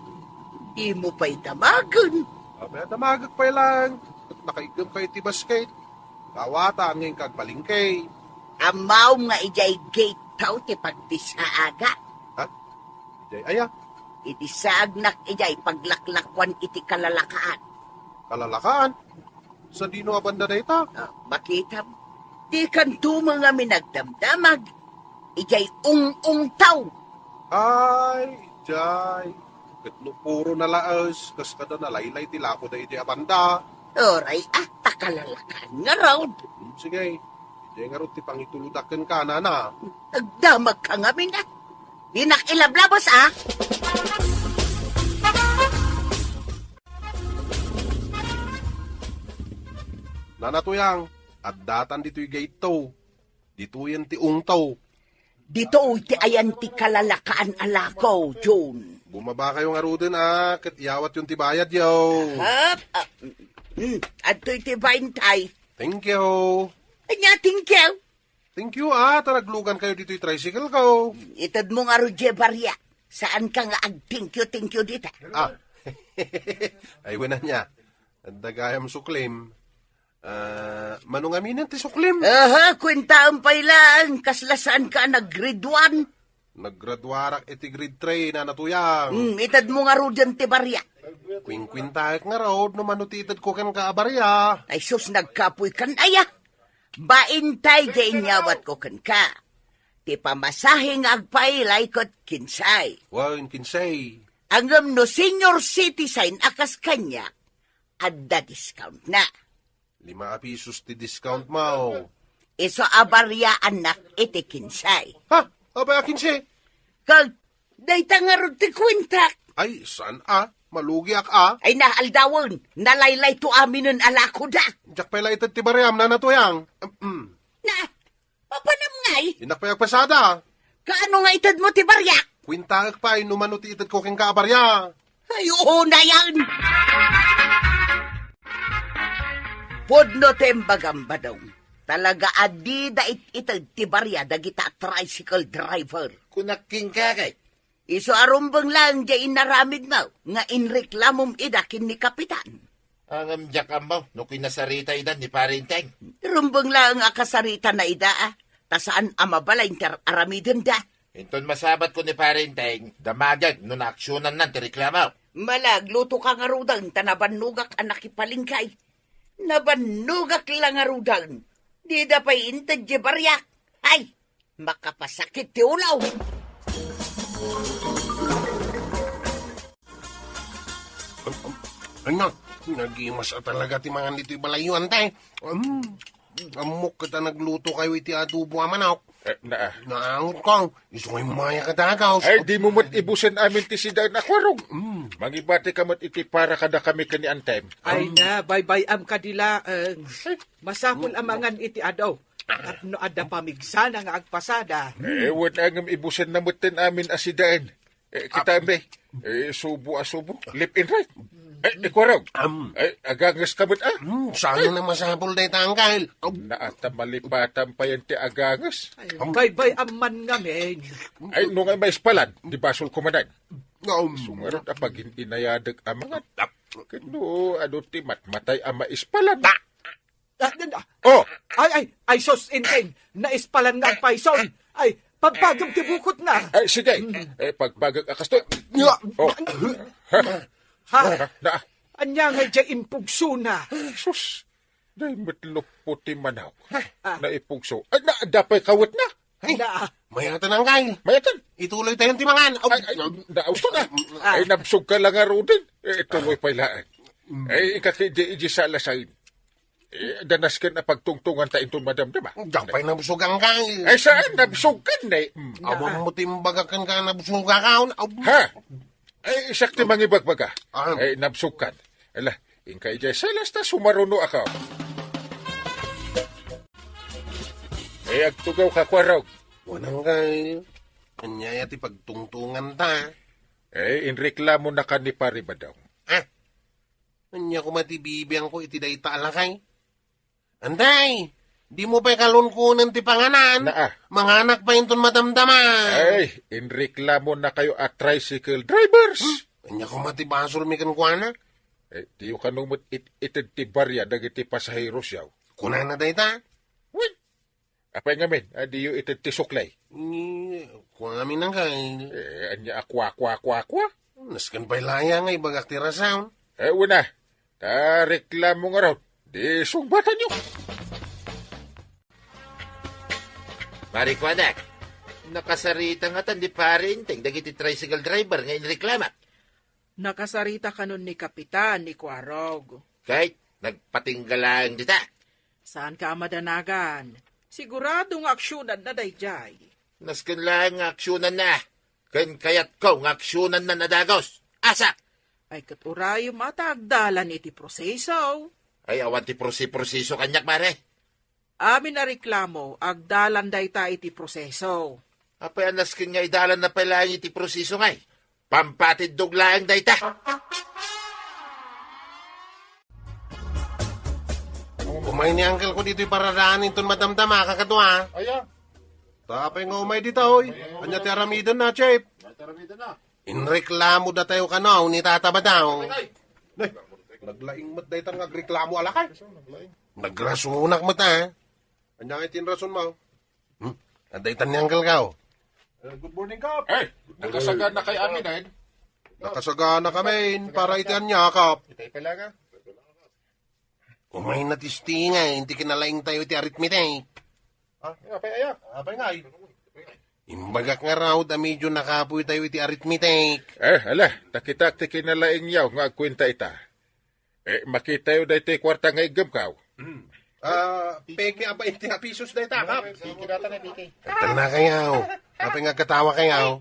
Speaker 1: Imo pa'y tamagan.
Speaker 4: Abay, damagag pa lang. At nakaigam kayo ti basket. Kawata ngayon kag palengke.
Speaker 1: Amaw nga ijay gate tao ti pagdisaaga.
Speaker 4: Ijay, aya,
Speaker 1: Iti saagnak ijay paglaklakwan iti kalalakaan.
Speaker 4: kalalakaan. Sa dino abanda na ita.
Speaker 1: Makita mo, di kanto mga minagdamdamag. Ijay ung tao.
Speaker 4: Ay, ijay. Katno puro na laas. Kas kada nalaylay tilako da ijay abanda.
Speaker 1: Oray, takalalakaan nga raw.
Speaker 4: Sige, ijay nga ron ti pangituludakan ka na.
Speaker 1: Nagdamag ka nga mina. Di nakilablabos,
Speaker 4: Nanatuyang, at datan dito'y gate to. Dito yan ti ungtaw.
Speaker 1: Dito ti ayan ti kalalakaan alako, June.
Speaker 4: Bumaba kayo nga ruden, kat iyawat yung tibayad, yo.
Speaker 1: At ti baintay.
Speaker 4: Thank you.
Speaker 1: Anya, thank you.
Speaker 4: Thank you, taraglugan kayo dito'y tricycle ko.
Speaker 1: Itad mo nga Roger Barya. Saan ka nga ag-thank you dita?
Speaker 4: Ay, wala niya. Ang dagayam suklim. Manungaminin ti suklim.
Speaker 1: Kwentaam pa ilang. Kaslasaan ka nag-grade 1.
Speaker 4: Naggraduarak iti grade 3 na natuyang.
Speaker 1: Itad mo nga Roger ti Barya.
Speaker 4: Kwinkwintahik nga raw, no manutitad ko kan kaabarya.
Speaker 1: Ay sus, nagkapoy kan aya. Baintay jay nyawat ko kan ka. Ti pamasahing agpailay kot kinsay.
Speaker 4: Wan, kinsay.
Speaker 1: Angam no senior citizen akas kanya. Adda discount na.
Speaker 4: 5 pisos ti discount mo.
Speaker 1: Iso abarya anak iti kinsay.
Speaker 4: Abay, kinsay.
Speaker 1: Kag, dayta nga ron ti kwintak.
Speaker 4: Ay, saan Malugi ak
Speaker 1: Ay naaldawon, nalaylay to amin ng alako da.
Speaker 4: Jak pala itad ti barayam na natuyang.
Speaker 1: Na, papanam ngay.
Speaker 4: Inak pa pasada.
Speaker 1: Kaano nga itad mo ti barya?
Speaker 4: Kwintagak pa, inumano ti itad ko keng kaabarya.
Speaker 1: Ay, oo na yan. Podno tembagamba daw. Talaga adi da itad ti barya dagita tricycle driver.
Speaker 2: Kunaking kakay.
Speaker 1: Iso arumbang lang di inaramid mo, nga inreklamom idakin ni Kapitan.
Speaker 2: Ang amjak amaw, no kinasarita idan ni Parinteng.
Speaker 1: Rumbang lang nga kasarita na ida, tasaan amabala aramidin da.
Speaker 2: Inton masabat ko ni Parinteng, damagag no naaksyonan nan ti reklamaw.
Speaker 1: Malagluto ka nga rudang, tanabanugak anak ipalingkay. Nabanugak lang nga rudang, di da pa intad di baryak. Ay, makapasakit ti ulaw.
Speaker 5: Ano? Nagimas talaga ti mga dito'y balayuan, tay. Amok kita nagluto kayo iti adobo a manok. Naangot ko. Iso ko'y maya kadagaw.
Speaker 6: Ay, di mo mat ibusan amin ti si Dayan Aquarog. Mangibati ka mat iti para kada kami kani Antem.
Speaker 3: Ay na, bye-bye am kadilaang. Masapol amangan iti adaw. At no ada pamigsana nga agpasada.
Speaker 6: Ewan ang ibusan na mutin amin asidain. Kita me, subo. Lip in right. Aquarog. Agangas ka mat
Speaker 5: Sana na masapol day tangkal.
Speaker 6: Naata malipatan pa yan ti agangas.
Speaker 3: Ay, bye-bye aman nga men.
Speaker 6: Ay, nung ay mais palan, di basol kumanan. Sumarot apag inayadag amangat. Kano, ano ti matmatay ama ispalan. Oh!
Speaker 3: Ay, sos inting, naispalan nga ang paison. Ay, pagpagam tibukot na.
Speaker 6: Ay, sige. Pagbagag akas to. Oh.
Speaker 3: Ha?
Speaker 6: Na,
Speaker 3: Anya nga dyan impugso na.
Speaker 6: sus. Dahil matlupo ti manaw. Na ipugso. Ay, na, dapay kawat na.
Speaker 3: Na,
Speaker 5: Mayatan ang kail.
Speaker 6: Mayatan.
Speaker 5: Ituloy tayong timangan.
Speaker 6: Ay, nausto na. Ay, nabsog ka lang nga rodin. Tuloy pa ilaan. Ay, ikakidi sa alasain. Danas ka na pagtungtungan tayo itong madamdama.
Speaker 5: Dapay na busog ang kail.
Speaker 6: Ay, saan? Nabsog ka na eh.
Speaker 5: Abo mo timbagakan ka na busog ka kaon.
Speaker 6: Ha? Ay, sakti mangibagbaga.
Speaker 5: Ah.
Speaker 6: Ay, nabsog ka. Ala, ingkay jay salas ta sumaruno ako. Ay, agtugaw ka kwarog.
Speaker 5: Wanang kail. Anyaya ti pagtungtungan ta.
Speaker 6: Ay, inreklamo na ka ni pari ba daw?
Speaker 5: Anya ko matibibiyang ko iti day talakay. Anday, di mo pa'y kalunkunan ti panganan.
Speaker 6: Naa.
Speaker 5: Manganak pa yung madamdaman.
Speaker 6: Ay, inreklamo na kayo at tricycle drivers.
Speaker 5: Anya ko matibasol mi kankwana.
Speaker 6: Ay, tiyo ka nung itid ti barya dagiti pasahiros yaw.
Speaker 5: Kuna na day ta.
Speaker 6: Wait. Apay ngamin, diyo itid ti suklay.
Speaker 5: Kuwami nang kail.
Speaker 6: Anya akwa.
Speaker 5: Naskan pa'y laya nga ibagak ti rasawn.
Speaker 6: Una, ta reklamo nga raw. Di sungbatan nyo.
Speaker 2: Marikwanak, nakasarita nga tan di parinting dagiti tricycle driver nga inreklamat.
Speaker 7: Nakasarita ka nun ni Kapitan, ni Quarog.
Speaker 2: Kahit nagpatinggalang dita.
Speaker 7: Saan ka madanagan? Siguradong aksyonan na dayjay.
Speaker 2: Naskan lang nga aksyonan na. Kayat ko nga aksyonan na nadagos. Asa?
Speaker 7: Ay katurayo matagdalan iti proseso.
Speaker 2: Ay awan ti proseso kanyak mare.
Speaker 7: Amin na reklamo, agdalan dayta iti proseso.
Speaker 2: Apay naskan nga idalan na pala iti proseso ngay. Pampatid duglaang dayta.
Speaker 5: Umay ni uncle ko dito'y paradaanin ton madamdama kakadwa.
Speaker 6: Aya.
Speaker 4: Tapay nga umay dita, hoy. Anya ti aramidan na, Chip.
Speaker 5: Inreklamo da tayo kanaw ni Tata Badao.
Speaker 4: Nay, naglaing mat day tang agreklamo alakay.
Speaker 5: Nagrasunak mo ta.
Speaker 4: Anya nga itinrason mo.
Speaker 5: Aday tan ni uncle ka.
Speaker 4: Good morning, Kap.
Speaker 6: Ay, nakasagan na kay amin eh.
Speaker 4: Nakasagana kami para itian niya, Kap.
Speaker 6: Itay pala nga.
Speaker 5: Umay na tistinga, hindi kinalaing tayo ti arithmetic.
Speaker 6: Apay aya.
Speaker 4: Apay nga,
Speaker 5: Imbagak nga raw, da medyo nakapoy tayo iti arithmetic.
Speaker 6: Ala, nakitak ti kinalaing yaw nga agkwenta ita. Makita yun dahil ti kwarta nga igam kaw.
Speaker 4: peke aba iti pisos day ta, Kap.
Speaker 5: Tal na kayaw. Kapag nga katawa kayaw.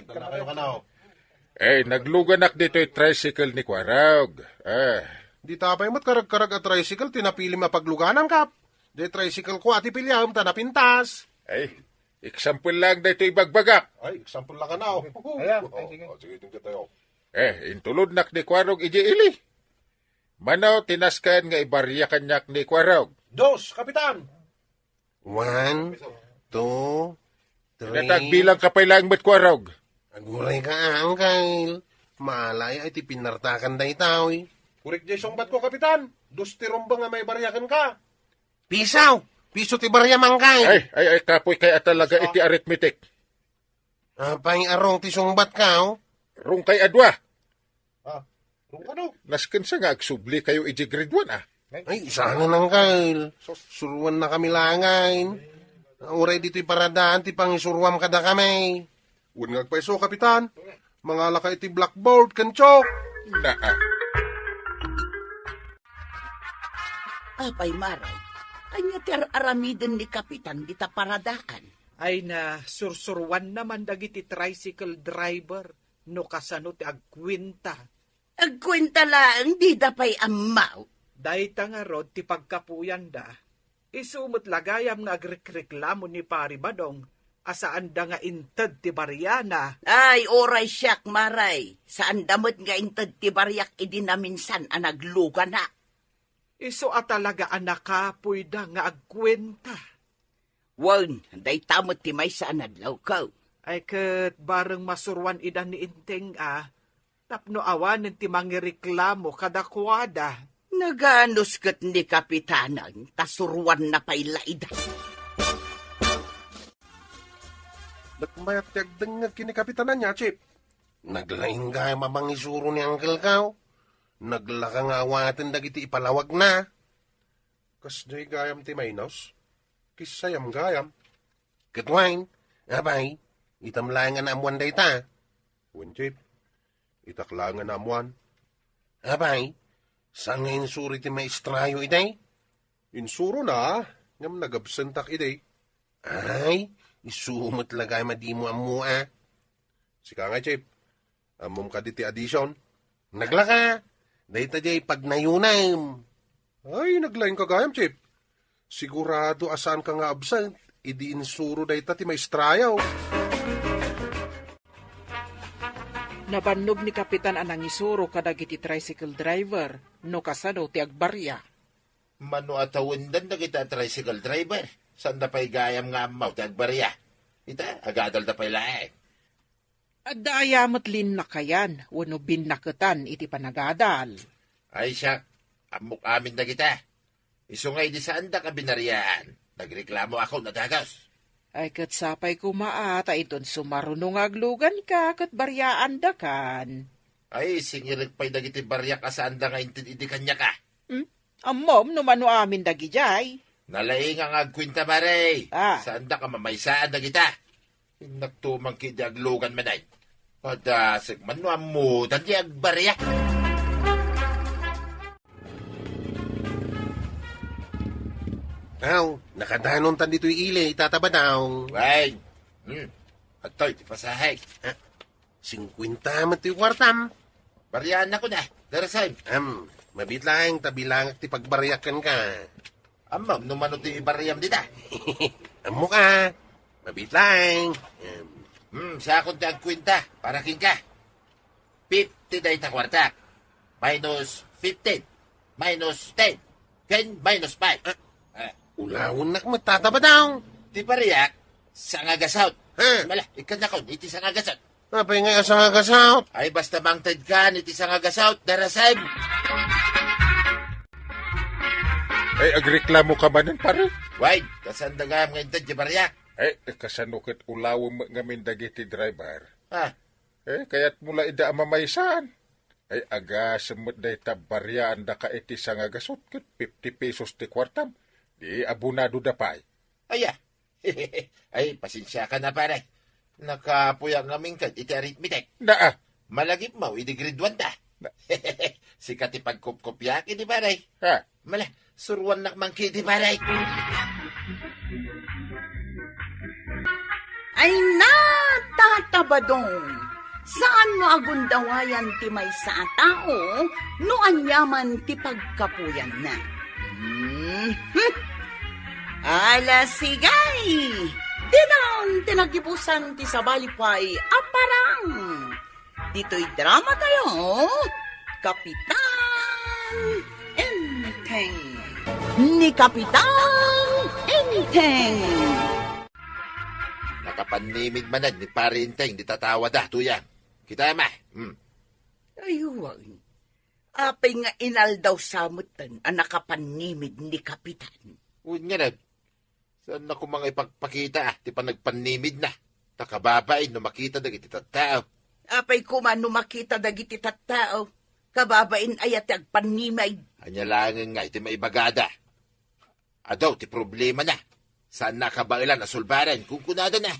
Speaker 4: Tal na kayo kanaw.
Speaker 6: Nagluganak dito yung tricycle ni Kwarog.
Speaker 4: Di tapay mat karag-karag at tricycle, tinapili mapagluganan, Kap. Di tricycle ko ati pilyam, tanapintas.
Speaker 6: Example lang dito yung bagbagak.
Speaker 4: Ay, example lang kanaw. Sige, tingkat tayo.
Speaker 6: Intulod nak ni Kwarog iji ili. Manaw tinaskan nga ibarya kanyak ni Kwarog.
Speaker 4: Dos, Kapitan.
Speaker 5: 1, 2, 3.
Speaker 6: Natagbilang kapay lang met Kwarog.
Speaker 5: Aguray ka, Uncle. Malay ay ti pinartakan day tao.
Speaker 4: Kurik jay songbat ko, Kapitan. Dos tiromba nga may baryakan ka.
Speaker 5: Pisaw! Piso ti barya mangkay.
Speaker 6: Ay, kapoy kaya talaga iti arithmetic.
Speaker 5: Apay arong ti sungbat ka,
Speaker 6: Rung kay adwa.
Speaker 4: Ano?
Speaker 6: Nasken sa nga agsubli kayo iji grade 1
Speaker 5: Ay, sana nang Kyle. Suruan na kami langain. Uray dito'y paradaan ti pangisuruam kada kami.
Speaker 4: Unngag pa iso, Kapitan. Mga laka iti blackboard, kanchok.
Speaker 1: Apay maray, Anya ter aramiden ni Kapitan dita paradaan.
Speaker 3: Ay na sursurwan naman dagiti tricycle driver no kasano ti agkwinta.
Speaker 1: Agkwenta lang, di dapay amaw.
Speaker 3: Dahita nga rod ti pagkapuyan da. Isumot lagayam nga agrekreklamo ni Pari Badong asaan da nga inted ti Bariana.
Speaker 1: Ay, oray siyak, maray. Saan damot nga inted ti baryak idinaminsan ang nagluga na.
Speaker 3: Iso at talaga anakapoy da nga agkwenta.
Speaker 1: Wan, day tamot ti may saan adlaw ko.
Speaker 3: Ay ket bareng masurwan idan ni Inteng tapno awanen ti mangireklamo kadakwada.
Speaker 1: Naganos kat ni Kapitanan, tasurwan na pailaida.
Speaker 4: Nagmayat tiyagdang kini Kapitanan niya, Chip.
Speaker 5: Naglaing gaya mabang isuro ni Uncle Kao. Naglaka nga awatin dagiti ipalawag na.
Speaker 4: Kas di gayam ti Maynos. Kisayam gayam.
Speaker 5: Katwain, abay, itamlayan nga naamuan day ta.
Speaker 4: Wen, Chip. Itaklangan na amuan.
Speaker 5: Abay, saan nga insuri ti maestrayo iday?
Speaker 4: Insuro na, ngam nagabsentak iday.
Speaker 5: Ay, isumot lagay madimo amua.
Speaker 4: Sika nga, Chip. Amom ka di ti addition.
Speaker 5: Naglaka, day ta jay pagnayunay.
Speaker 4: Ay, naglaing ka gayam, Chip. Sigurado asan ka nga absent. Idi insuro day ta ti maestrayaw.
Speaker 7: Nabannog ni Kapitan anang isuro kadagiti tricycle driver no kasano ti agbarya.
Speaker 2: Mano atawundan na kita tricycle driver. Saan da pa'y gayam nga amaw ti agbarya? Ita, agadal da pa'y lae.
Speaker 7: At daayamat lin na kayan, wano binakatan iti panagadal.
Speaker 2: Ay siya, amok amin na kita. Isungay di saan da ka binariyaan. Nagreklamo ako na dagas.
Speaker 7: Ay kat sapay kumaata iton sumarunong aglugan ka kat baryaan da kan.
Speaker 2: Ay, singirig pa'y dagiti barya ka saan da nga intindi kanya ka.
Speaker 7: Amom no mano amin dagi jay.
Speaker 2: Nalaing ang agkwinta maray.
Speaker 7: Ah.
Speaker 2: Saan da ka mamaysaan na kita? Nagtumang kidaglugan manay. Kada segman no amutan di agbarya.
Speaker 5: Aw, nakadanon tan dito'y ili, itataba daw.
Speaker 2: Way, atoy, ti pasahay.
Speaker 5: 50 man ti kwartam.
Speaker 2: Baryaan ako na, darasay.
Speaker 5: Mabit lang, tabilang ti pagbaryakan ka.
Speaker 2: Amam, numano ti baryam dita.
Speaker 5: Amo ka, mabit lang.
Speaker 2: Sa akong ti agkwinta, para king ka. 50 day ta kwarta. Minus 15. Minus 10. Ken minus 5.
Speaker 5: Ulawon na matataba daw.
Speaker 2: Ti pariyak, sa nga gasaut.
Speaker 5: Ha?
Speaker 2: Mala, ikan na kon, iti sa nga gasaut.
Speaker 5: Apay nga sa kasaw.
Speaker 2: Ay basta bangtad ka, iti sa nga gasaut, darasay.
Speaker 6: Ay, agreklamo ka ba nun, pare?
Speaker 2: Way, kasandagam nga intad, di pariyak.
Speaker 6: Ay, kasanukit ulawom ngamin dagiti driver.
Speaker 2: Ha?
Speaker 6: Kaya't mula ida amamaysan. Ay, aga semut day tabaryaan da ka iti sa nga gasot, 50 pesos ti kwartam. Di abunado da pa'y.
Speaker 2: Aya. Ay, pasensya ka na pare. Nakapuya nga mingkad, iti arithmetic.
Speaker 6: Naa.
Speaker 2: Malagip mo, iti grade 1 ta. Sikat ipagkopkopya, di pare.
Speaker 6: Ha?
Speaker 2: Mala, surwan nak mangki, di pare.
Speaker 1: Ay natatabadong, saan mo agundawayan ti may sa tao, no anyaman ti pagkapuyan na. Ala sigay, dinang tinagibusan ti sabalipay aparang. Dito'y drama tayo, Kapitan Enteng. Ni Kapitan Enteng.
Speaker 2: Nakapanimig manad ni pare Inteng, di tatawa da, tuyang. Kita ma.
Speaker 1: Ayun. Apay nga inaldaw samutan ang nakapanimid ni Kapitan.
Speaker 2: Uy nga na. Saan na ko mga ipagpakita, ti pa nagpanimid na. Takababay, no makita dagiti tattao.
Speaker 1: Apay kuman no makita dagiti tattao. Kababain ayat agpanimay.
Speaker 2: Anya lang nga, iti maibagada. Adaw, ti problema na. Saan nakabailan asulbaran, kung kunado na.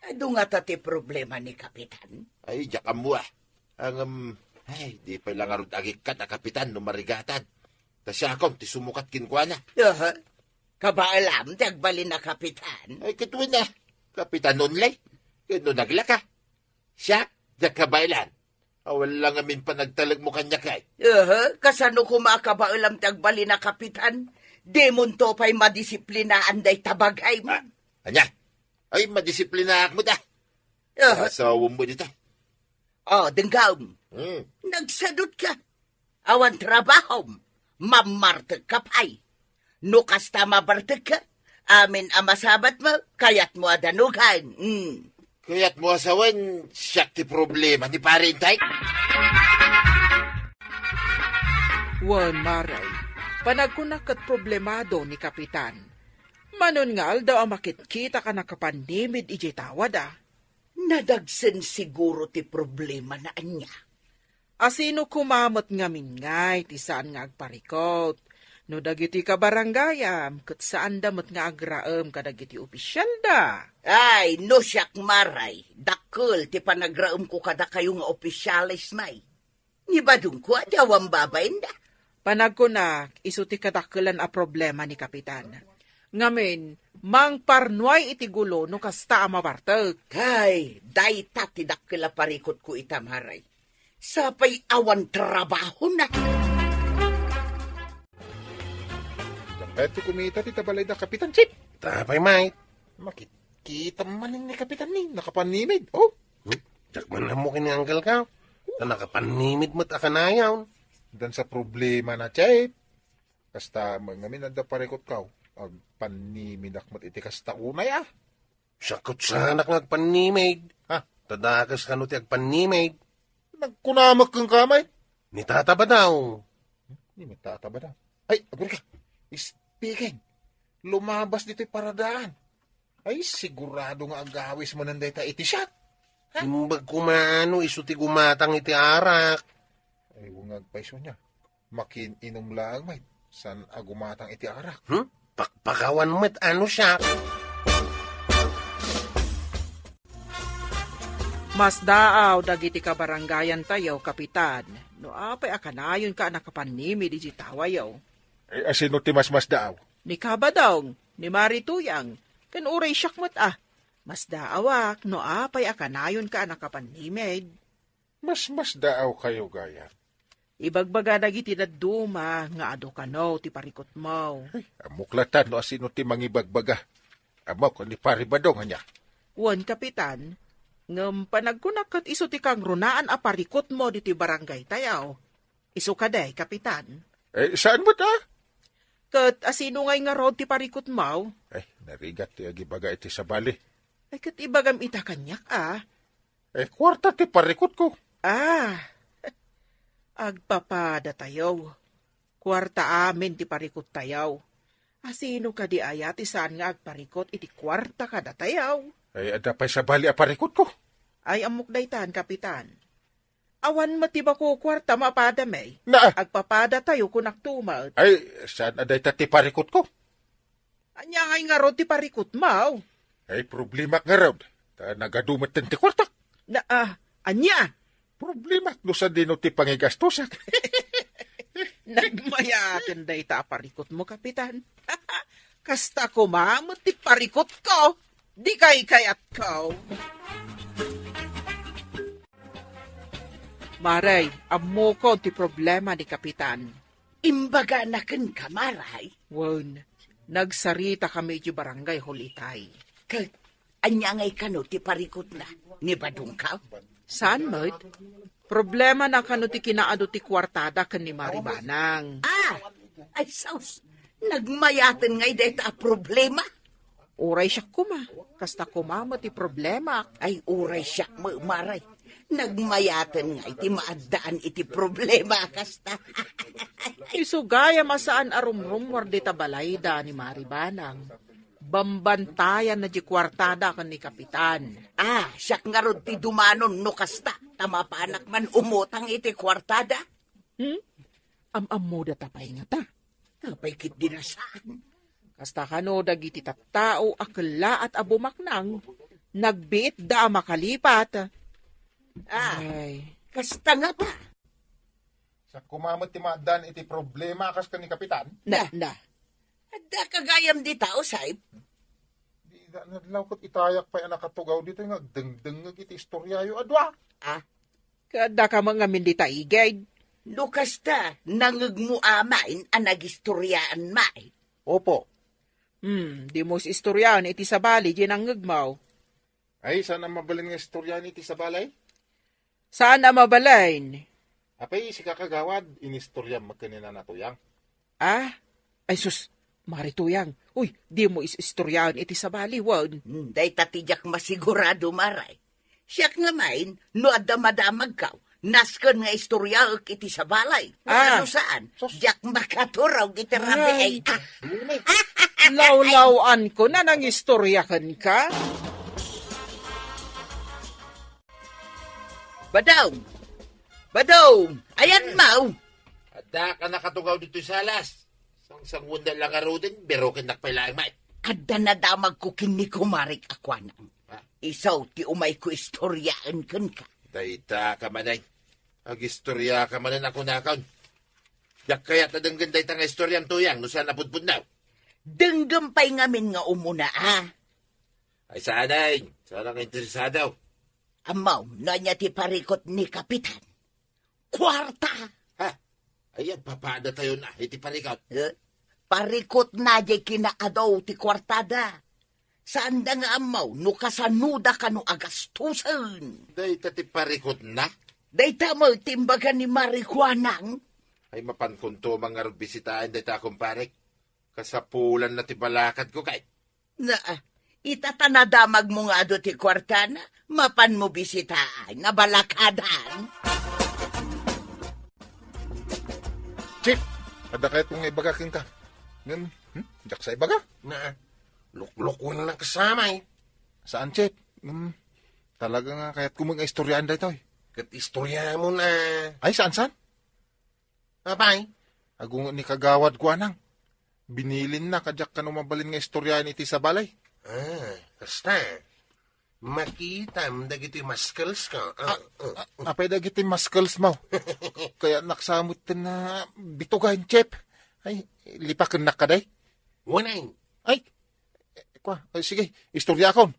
Speaker 1: Ado nga tati problema ni Kapitan.
Speaker 2: Ay, diyak mo ah. Ay, di pa lang arud agik ka na kapitan no marigatan. Tasya akong ti sumukat kinkwa na.
Speaker 1: Kabaalam, ti agbalin na kapitan.
Speaker 2: Ay, katuwin na. Kapitan Onlay. Kano naglaka. Siya, da kabailan. Awal lang amin pa nagtalag mo kanya kay.
Speaker 1: Kasano kumakabaalam ti agbalin na kapitan? Demon to pa'y madisiplinaan day tabagay mo.
Speaker 2: Anya? Ay, madisiplina mo da. Asawang mo dito.
Speaker 1: Denggaw. Nagsadot ka. Awan trabaho. Mamartag ka pa'y. No kasta mabartag ka. Amin amasabat mo, kayat mo adanugan.
Speaker 2: Kaya't mo asawan, siyak ti problema ni parentay.
Speaker 7: Wan, Maray, panagkunak at problemado ni Kapitan. Manon ngal daw ang makitkita ka na kapanimid iji tawad
Speaker 1: Nadagsen siguro ti problema na anya.
Speaker 7: Asino kumamot nga mingay ti saan nga agparikot. No dagiti ka barangayam, kat saan damot nga agraam ka dagiti opisyal da.
Speaker 1: Ay, no siyak maray. Dakkel ti panagraam ko kada kayo nga opisyalis may. Nibadong ko at awang babayin da.
Speaker 7: Panagkunak, iso ti kadakkelan a problema ni Kapitan. Ngamin, mang parnuay iti gulo no kasta amabartag.
Speaker 1: Ay, dayta ti dakkel a parikot ko ita maray. Sapay awan trabaho na.
Speaker 6: Eto kumita ti tabalay na Kapitan Chip.
Speaker 5: Tapay, mate.
Speaker 6: Makikita manin ni Kapitan ni, nakapanimid. Oh,
Speaker 5: Jak man lang mo kinianggal ka. Na nakapanimid mo't akanayaw.
Speaker 6: dan sa problema na Chip. Kasta mangamin ada parekot ka. Ag panimidak mat iti kasta unay
Speaker 5: Sakot sana kang agpanimid.
Speaker 6: Ha?
Speaker 5: Tadakas ka no ti agpanimid.
Speaker 6: Nagkunamak kang kamay.
Speaker 5: Ni tata ba daw?
Speaker 6: Ni matata ba daw? Ay, agor ka. Speaking. Lumabas dito'y paradaan. Ay, sigurado nga agawis mo nanday ta iti shot.
Speaker 5: Imbag kumano, iso ti gumatang iti arak.
Speaker 6: Ay, wungag paiso niya. Makin-inom lang, may. San agumatang iti arak.
Speaker 5: Pakpakawan mo't ano siya.
Speaker 7: Mas daaw dagiti ka barangayan tayo, Kapitan. No apay akanayon ka nakapanimid iti tawayaw.
Speaker 6: Ay, asino ti mas daaw?
Speaker 7: Ni Kabadong, ni Marituyang, kan uray syakmat Mas daawak, no apay akanayon ka nakapanimid.
Speaker 6: Mas daaw kayo gaya.
Speaker 7: Ibagbaga dagiti daduma nga ado kano ti parikot mo.
Speaker 6: Ay, amuklatan no asino ti mangibagbaga. Amok, ni paribadong niya.
Speaker 7: Wan, Kapitan, ngam panagkunakat iso ti kang runaan a parikot mo diti barangay tayaw. Iso kaday, Kapitan.
Speaker 6: Eh, saan mo ta?
Speaker 7: Kat asino ngay nga rod ti parikot mo?
Speaker 6: Ay, narigat ti agibaga iti sa bali.
Speaker 7: Ay kat ibagam ita kanyak
Speaker 6: Eh, kwarta ti parikot ko.
Speaker 7: Agpapada tayo. Kwarta amin ti parikot tayaw. Asino ka di ayat saan nga agparikot iti kwarta kada tayaw.
Speaker 6: Ay, ada pa sa bali a parikot ko.
Speaker 7: Ay amok daytan, Kapitan. Awan matiba ko kwarta mapada may.
Speaker 6: Na,
Speaker 7: Agpapada tayo kunak tumaot.
Speaker 6: ay, saan aday ta ti parikot ko?
Speaker 7: Anya ngay nga rod ti parikot mo.
Speaker 6: Ay, problema nga raw. Ta nagadumat ti kwarta.
Speaker 7: Anya?
Speaker 6: Problema no sa dino ti pangigastosak.
Speaker 7: Nagmayatin day ta parikot mo, Kapitan. Kasta ko mamot ti parikot ko. Di kay kayat ko. Maray, amo ko ti problema ni Kapitan.
Speaker 1: Imbaga na ken kamaray.
Speaker 7: Wan, nagsarita kami di barangay Hulitay.
Speaker 1: Kat, anya ngay kano ti parikot na. Ni badong ka?
Speaker 7: Saan mo't? Problema na kano ti kinaado ti kwartada kan ni Maribanang.
Speaker 1: Ay saus. Nagmayaten ngay deta problema.
Speaker 7: Uray siya kuma. Kasta kumama ti problema.
Speaker 1: Ay uray siya maray. Nagmayaten nga iti maadaan iti problema kasta.
Speaker 7: Isugaya masaan arumrumwar di tabalayda ni Maribanang. Bambantayan na di kwartada kan ni Kapitan.
Speaker 1: Siyak nga rod ti dumanon no kasta. Tamapanak man umutang iti kwartada.
Speaker 7: Am-am mo da tapay nga ta.
Speaker 1: Tapay kit dinasaan.
Speaker 7: Kasta kano dagiti tattao akla at abumaknang. Nagbiit da makalipat. Ay,
Speaker 1: Kasta nga pa.
Speaker 6: Sa kumamot ti maadan iti problema kas ka ni Kapitan.
Speaker 7: na.
Speaker 1: Adda kagayam di tao, Saib.
Speaker 6: Di da nadlaw kat itayak pa yung nakatugaw dito yung agdengdeng iti istorya yung adwa.
Speaker 7: Kada ka mga mindita igay.
Speaker 1: Lukas ta, nangagmu amain ang nagistoryaan mai.
Speaker 5: Opo.
Speaker 7: Di mo istoryahan iti sa bali, din ang ngagmaw.
Speaker 6: Ay, sana mabalin nga istorya ni ti sa balay?
Speaker 7: Saan na mabalain?
Speaker 6: Apay, si kakagawad, inistorya magkanina na tuyang.
Speaker 7: Ay sus, marituyang. Uy, di mo istoryahan iti sa bali, wag.
Speaker 1: Day tatijak masigurado maray. Siyak nga main, no addamadamag kaw. Nasken nga istorya iti sa balay. Ano saan? Diyak makaturaw iti rabi ay.
Speaker 7: Lawlawan ko na nang istoryahan ka.
Speaker 1: Badong, ayan mau.
Speaker 2: Adda ka nakatugaw dito sa alas. Sang wunda lang arudin, pero kinakpailaang mait.
Speaker 1: Adda na damag ko kini kumarik akwanang. Isaw ti umay ko istoryaan kan ka.
Speaker 2: Dayta ka manay. Agistorya ka manan ako nakaon. Yak kaya tadang ganday tang istoryan tuyang no saan napudpud na.
Speaker 1: Denggampay ngamin nga umuna
Speaker 2: Ay sanay, sana ka interesado.
Speaker 1: Amaw, na niya ti parikot ni Kapitan. Kwarta!
Speaker 2: Ha? Ayan, papada tayo na, iti parikaw.
Speaker 1: Parikot na di kinaadaw ti kwartada. Saan da nga amaw, no kasanuda ka no agastusan.
Speaker 2: Dayta ti parikot na?
Speaker 1: Dayta mo timbagan ni Marijuanang.
Speaker 2: Ay mapankunto mga bisitaan dayta akong parik. Kasapulan na ti balakad ko kay.
Speaker 1: Na, itatanadamag mo nga do ti kwartana, mapan mo bisitaan, nga balakadan.
Speaker 6: Chip, ada kahit kung ibagakin ka. Ngan, jak sa ibaga?
Speaker 5: Na, luklukon lang kasama eh.
Speaker 6: Saan, Chip? Talaga nga kahit kung mga istoryaan dito eh.
Speaker 5: Kat istorya mo na.
Speaker 6: Ay, saan?
Speaker 5: Abay,
Speaker 6: Agung ni kagawad ko anang. Binilin na kadyak ka mabalin nga istoryaan iti sa balay.
Speaker 5: kasta. Makita mo dagiti maskals ka.
Speaker 6: Apay dagiti maskals mo. Kaya naksamot na bitugan, Chip. Ay, lipakan na ka day.
Speaker 5: Wanay.
Speaker 6: Ay, sige, istorya akon.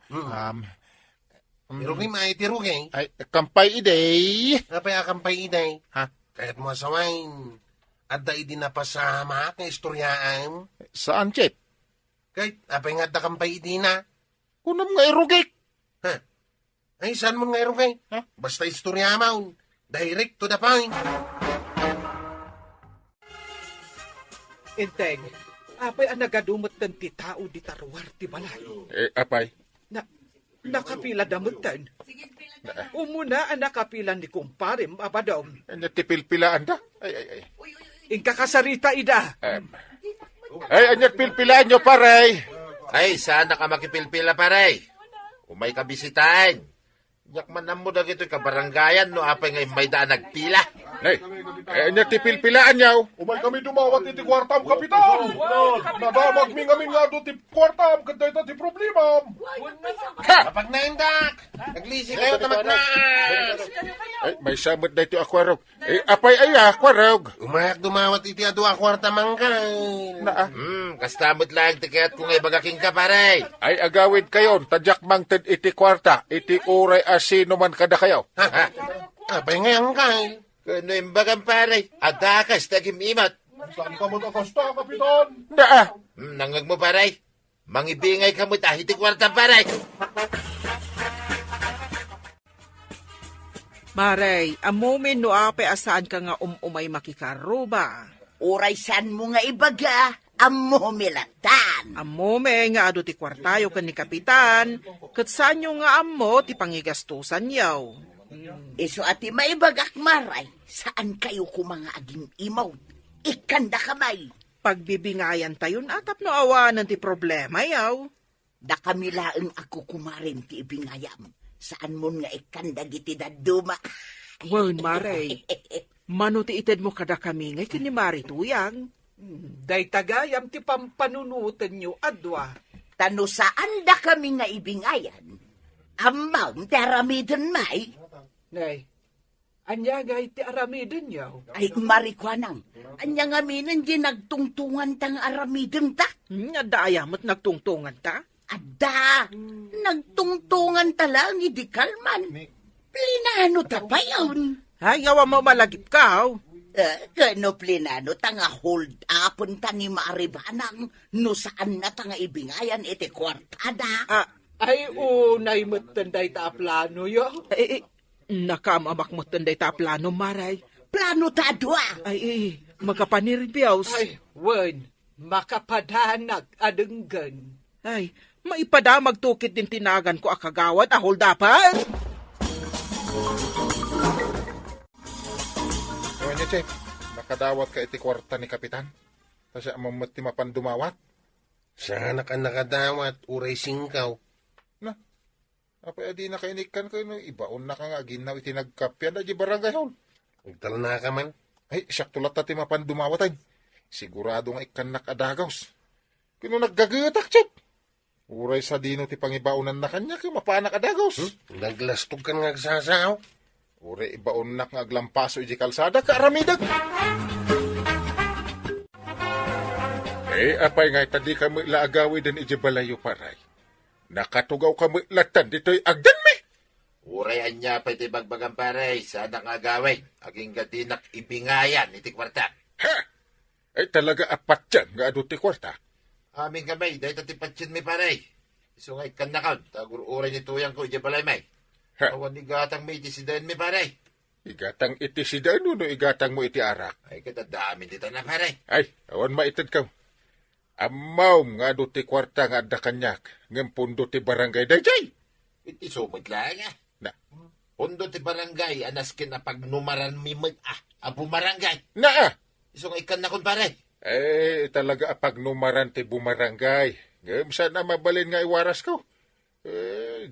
Speaker 5: Pero kay maitirugay.
Speaker 6: Ay, kampay iday.
Speaker 5: Apay akampay iday.
Speaker 6: Ha?
Speaker 5: Kahit mo asawain. At dahi din napasama ka istoryaan.
Speaker 6: Saan, Chip?
Speaker 5: Kahit apay nga da kampay idi na.
Speaker 6: Kunam nga irugik.
Speaker 5: Ha? Ay, saan mo nga irugay?
Speaker 6: Ha?
Speaker 5: Basta istorya mo. Direct to the point.
Speaker 3: Inteng, apay ang nagadumot ng ti tao di taruar ti balay.
Speaker 6: Apay?
Speaker 3: Nakapila damutan. Umuna ang nakapila ni kumparim, abadom.
Speaker 6: Natipilpilaan da? Ay.
Speaker 3: Ingkakasarita ida.
Speaker 6: Ay, anyak pilpilaan nyo, paray.
Speaker 2: Ay, sana ka makipilpila paray. Umay ka bisitaan. Yak manam mo na gito kabaranggayan no apay ngay may daan nagpila.
Speaker 6: Ay, anyak tipilpilaan nyo.
Speaker 4: Umay kami dumawat iti kwartam, Kapitan! Nadamag mi ngamin nga do ti kwartam, kanday ta ti problema.
Speaker 5: Kapag naindak, naglisi kayo tamat na.
Speaker 6: Ay, may samot na ito akwarog. Apay ay akwarog.
Speaker 5: Umayak dumawat iti adwa kwarta mangkay.
Speaker 2: Kastamot lang tikayat kung ay bagaking ka paray.
Speaker 6: Ay, agawid kayon, tadyak mang ted iti kwarta, iti uray asino man kada kayo.
Speaker 5: Apay ngayon kay.
Speaker 2: Kano yung bagang paray, adakas tagim imat.
Speaker 4: Saan ka mo nakasta, Kapitan?
Speaker 2: Nangag mo paray, mangibingay ka mo tahiti kwarta paray.
Speaker 7: Maray, amumin no ape asaan ka nga umay makikaruba.
Speaker 1: Uray saan mo nga ibaga, amo milatan.
Speaker 7: Amume nga ado ti kwartayo kan ni Kapitan, kat saan nyo nga amo ti pangigastusan yaw.
Speaker 1: Iso ati maibagak maray, saan kayo kumanga aging imaw? Ikanda kamay.
Speaker 7: Pagbibingayan tayon atap no awanan ti problema yaw.
Speaker 1: Da kami laeng ako kumarin ti ibingayam. Saan mo nga ikanda giti daduma?
Speaker 7: Wan, Maray, mano ti ited mo kada kami ngay kini Marituyang.
Speaker 3: Day tagayam ti pampanunutan nyo adwa.
Speaker 1: Tano saan da kami nga ibingayan? Amam ti aramiden may?
Speaker 3: Nay, anya nga iti aramiden yaw.
Speaker 1: Ay, marikwanang. Anya nga minin di nagtungtungan tang aramiden ta?
Speaker 7: Adaya mo't nagtungtungan ta?
Speaker 1: Ada, nagtungtungan talang idi kalman. Plinano ta pa yun.
Speaker 7: Ay, awa mo malagip ka,
Speaker 1: Kano plinano ta nga hold upon ta ni Maaribanang no saan na ta nga ibingayan iti kwartada.
Speaker 3: Ay, unay matanday ta plano yo.
Speaker 7: Nakamamak mo tanday ta plano, Maray.
Speaker 1: Plano ta dua.
Speaker 7: Ay, makapanirbiyaws.
Speaker 3: Ay, wen, makapadanag adenggan.
Speaker 7: Ay, maipadamag tukit din tinagan ko akagawad, ahol dapat.
Speaker 6: Ewan niya, Che, nakadawat ka iti kwarta ni Kapitan. Kasi amang matimapan dumawat.
Speaker 5: Sana ka nakadawat, uray singkaw.
Speaker 6: Na, apay adi na kainikan ko, no, ibaon na ka nga, ginaw iti nagkapyan na di barangay hall.
Speaker 5: Nagtal na ka man.
Speaker 6: Ay, siyak tulat na timapan dumawat ay. Sigurado nga ikan nakadagaws. Kino naggagatak, Che. Uray sa dino ti pangibaunan na kanya, kaya mapanak adagaws.
Speaker 5: Naglastog ka nga agsasaw.
Speaker 6: Uray ibaon na nga aglampaso iti kalsada, kaaramidag. Apay nga tadi kami laagawi din iti balayo paray. Nakatugaw kami latan dito'y agdan me.
Speaker 2: Urayan niya pa iti bagbagang paray, sana nga agawin. Aging gadinak ibingayan iti kwarta.
Speaker 6: Ha? Ay talaga apat dyan nga ado ti kwarta.
Speaker 2: Aming kamay, dahil tatipatsin mi paray. Iso nga ikan na kaon, tagur uray ni tuyang ko iti balay may.
Speaker 6: Ha?
Speaker 2: Awan ni gatang may itisidayan mi paray.
Speaker 6: Igatang iti si Dano no igatang mo iti arak.
Speaker 2: Ay katadaamin dito na paray.
Speaker 6: Ay, awan maitad ka. Amaw nga ado ti kwarta nga adda kanyak. Ngem pundo ti barangay dayjay.
Speaker 2: Iti sumot lang ah.
Speaker 6: Na,
Speaker 2: Pundo ti barangay, anaskin na pagnumaran mi abu marangay.
Speaker 6: na
Speaker 2: Iso nga ikan na kon paray.
Speaker 6: Talaga pagnumaran ti bumarangay. Ngem sana mabalin nga iwaras ko.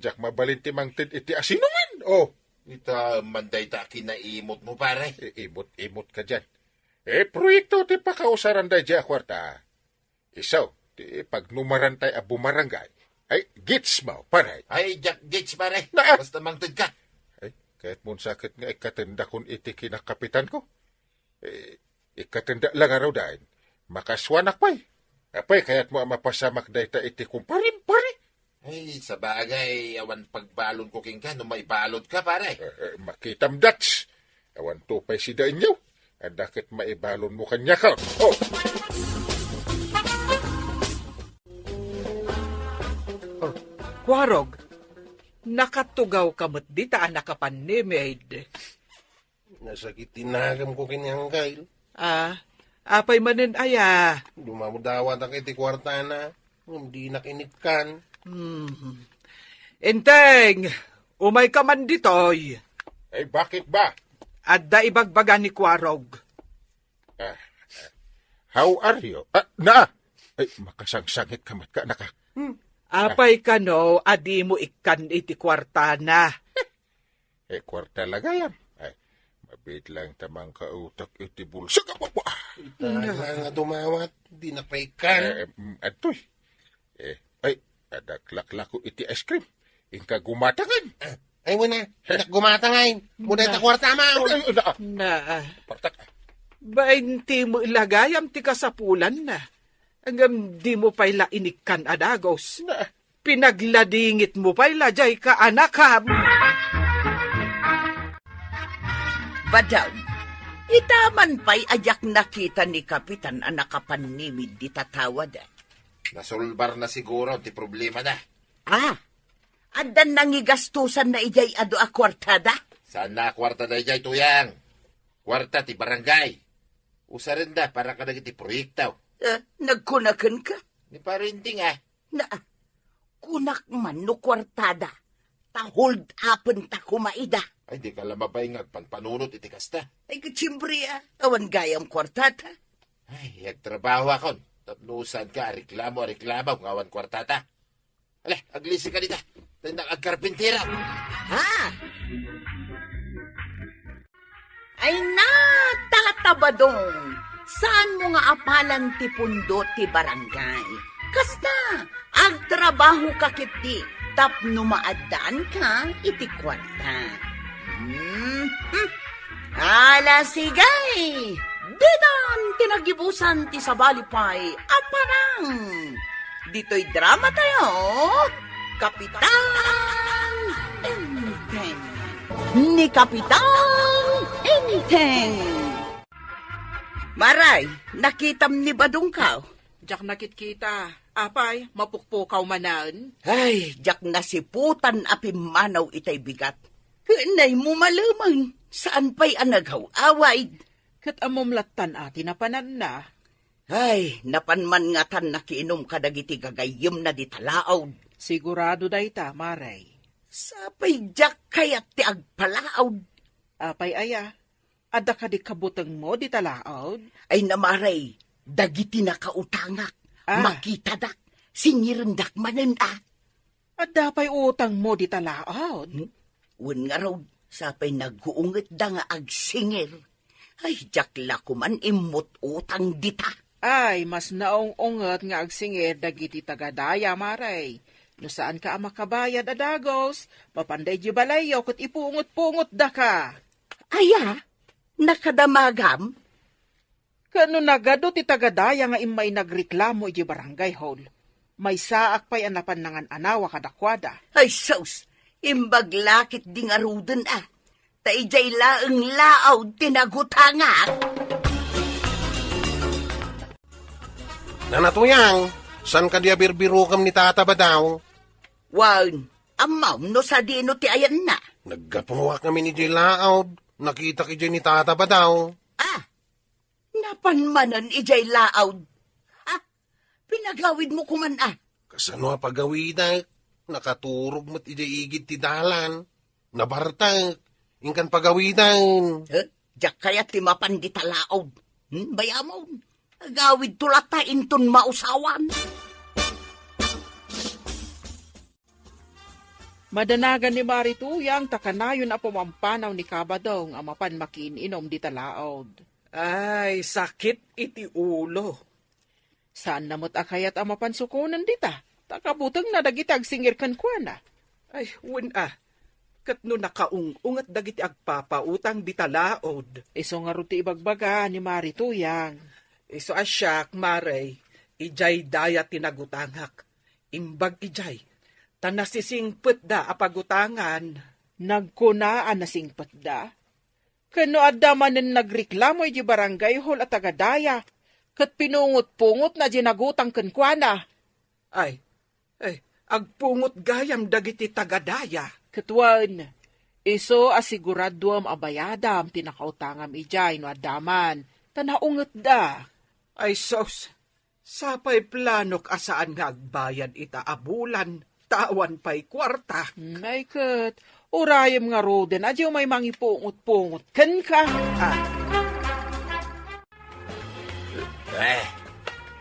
Speaker 6: Jak mabalin ti mangtid iti asinuman. Oh,
Speaker 2: Ita manday ta kinaimot mo paray.
Speaker 6: imot ka dyan. Proyekto ti pakausaran day dya kwarta. Isaw, ti pagnumaran tay a bumarangay. Ay, gits mo, paray.
Speaker 2: Ay, Jack Gates paray.
Speaker 6: Na-
Speaker 2: Basta mangtid ka.
Speaker 6: Ay, kahit mong sakit nga ikatenda kung iti kinakapitan ko. Ikatenda lang araw dahin. Makaswanak pa'y. Apay, kaya't mo mapasamak day ta iti kumparim-pari.
Speaker 2: Ay, sa bagay, awan pagbalon ko king ka, no may balot ka paray.
Speaker 6: Makitam dats. Awan tupay si dain niyo. Adakit maibalon mo kanya ka. Oh,
Speaker 3: Kwarog, nakatugaw kamot di taan nakapanimid.
Speaker 5: Nasakit tinagam ko kanyang kail.
Speaker 3: Apay manin aya.
Speaker 5: Dumamudawat ang iti kwarta na. Hindi nakinikan.
Speaker 3: Enteng, umay ka man ditoy.
Speaker 6: ay bakit ba?
Speaker 3: Adda ibagbagan ni Kwarog.
Speaker 6: How are you? Ay, makasangsangit kamat ka naka.
Speaker 3: Apay kano, adi mo ikan iti kwarta na.
Speaker 6: Kwarta lagayam. Ay, mabit lang tamang kautak iti bulsa ka pa.
Speaker 5: Taga nga dumawat. Hindi napaikan.
Speaker 6: Atoy. Ay, adaklaklako iti ice cream. Ingka gumatangan.
Speaker 5: Ay, muna. Gumatangayin. Muna ita kwarta mo.
Speaker 3: Na,
Speaker 6: Partak.
Speaker 3: bainti mo ilagayam ti kasapulan na. Hanggang di mo pa'y inikan adagos. Pinagladingit mo pa'y lajay ka anakam.
Speaker 1: Badaw, itaman pa'y ajak nakita ni Kapitan ang nakapanimid di tatawad.
Speaker 2: Nasulbar na siguro, ti problema na.
Speaker 1: Adan nangigastusan na ijay ado a kwartada?
Speaker 2: Saan na kwarta na ijay tuyang? Kwarta ti barangay. Usa rin da, para ka nagiti proyektaw.
Speaker 1: Nagkunakan ka?
Speaker 2: Ni parinting ah.
Speaker 1: Na, kunak man no kwartada. Ta hold upon ta kumaida.
Speaker 2: Ay, di ka lamabay nga, panpanunot iti kasta.
Speaker 1: Ay kachimbri awan gayam kwartada.
Speaker 2: Ay, yagtrabaho akon. Tapnusan ka, reklamo, ngawan kwartata. Ala, aglisi ka dita. Tandang agkarpintira.
Speaker 1: Ay natatabadong. Saan mo nga apalan ti pundo ti barangay? Kasta, agtrabaho ka kiti, tapno maadaan ka iti kwarta. Ala sigay, Dinan tinagibusan ti sabalipay aparang. Dito'y drama tayo, Kapitan Enteng. Ni Kapitan Enteng. Maray, nakitam ni Badong ka.
Speaker 7: Jak nakit-kita. Apay, mapukpukaw manan.
Speaker 1: Ay, jak nasiputan apimanaw itay bigat. Kanay mo malamang, saan pa'y anagaw away?
Speaker 7: Kat amomlatan ati na panan na.
Speaker 1: Ay, napanman nga tan nakiinom kadagiti gagayom na ditalaaw.
Speaker 7: Sigurado dayta, Maray.
Speaker 1: Sapay jak kayat ti agpalaaw.
Speaker 7: Apay aya, ada ka di kabutang mo di talaod?
Speaker 1: Ay namaray, dagiti nakautangak. Makita dak, singirendak manen
Speaker 7: Ada pa'y utang mo di talaod?
Speaker 1: Un nga raw, sapay nag-uunget da nga agsingir. Ay, jakla kuman imot utang dita.
Speaker 7: Ay, mas naong-unget nga agsingir dagiti tagadaya, Maray. No saan ka makabayad adagos, papanday di balayo kat ipungot-pungot da ka.
Speaker 1: Aya, nakadamagam?
Speaker 7: Kano nagado ti tagadaya nga imay nagreklamo iti barangay hall. May saak pa'y anapan nangan anawa kadakwada.
Speaker 1: Ay, sos, imbaglakit di nga ruden Taijay laeng laaw tinagutangak.
Speaker 5: Nanatuyang, san ka dia birbirukam ni Tata Badaw?
Speaker 1: Wan, amaw no sa dino ti ayan na.
Speaker 5: Naggapunguak kami ni Jilaod. Nakita ki ni Tata Badaw.
Speaker 1: Napanmanan ijay laaw. Pinagawid mo kuman
Speaker 5: Kasano pagawidak? Nakaturog mo't igid ti dalan. Nabartag. Ingkan pagawidan.
Speaker 1: Diyak kaya ti mapandita laod. Bayamon. Agawid tulata inton mausawan.
Speaker 7: Madanagan ni Marituyang takanayon na pumampanaw ni Kabadong ang mapan makiininom di talaod.
Speaker 3: Ay, sakit iti ulo.
Speaker 7: Saan namot akayat ang mapansukunan dita? Takabutang na dagitag singir kankwana.
Speaker 3: Ay, kat no nakaung-ungat dagiti agpapautang di talaod.
Speaker 7: Iso nga ruti ibagbaga ni Marituyang.
Speaker 3: Iso asyak, Maray, ijay daya tinagutangak. Imbag ijay, tanasisingpet da apagutangan.
Speaker 7: Nagkunaan na singpet da? Kano adamanin nagreklamo iti barangay hall at tagadaya, kat pinungot-pungot na ginagutang kankwana.
Speaker 3: Ay, agpungot gayam dagiti tagadaya.
Speaker 7: Katwan, iso asiguraduam abayadam tinakautangam ijay no adaman, tanaunget da.
Speaker 3: Ay sos, sapay planok asaan nga agbayad ita abulan, tawan pa'y kwarta.
Speaker 7: Ay kat, urayam nga roden, adyo may mangipungot-pungot, kan ka?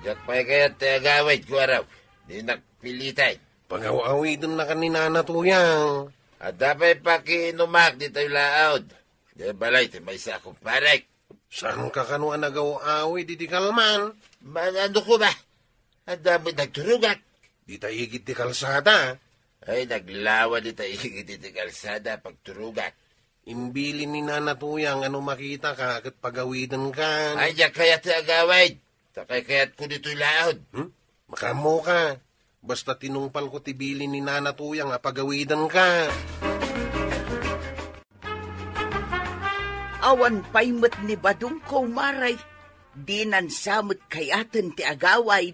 Speaker 2: Jak pa'y kaya't agawid ko araw. Di nakpilitan.
Speaker 5: Pag-awawidon na kanina Natuyang.
Speaker 2: At dapat pakinumak dito yung laod. Di balay, may isa akong parek.
Speaker 5: Saan ka kanuan nagaw-awi di kalman?
Speaker 2: Manano ko ba? At dapat nagturugat.
Speaker 5: Di tayo higit di kalsada.
Speaker 2: Ay, naglawa di tayo higit di kalsada pagturugat.
Speaker 5: Imbili ni Natuyang ano makita ka kat pagawidan ka.
Speaker 2: Ay, diyak kaya't agawid. Takay kaya't ko dito yung laod.
Speaker 5: Makamo ka. Basta tinungpal ko tibili ni Natuyang pagawidan ka.
Speaker 1: Awan paimot ni Badong ko, Maray. Di nansamot kayaten ti agaway.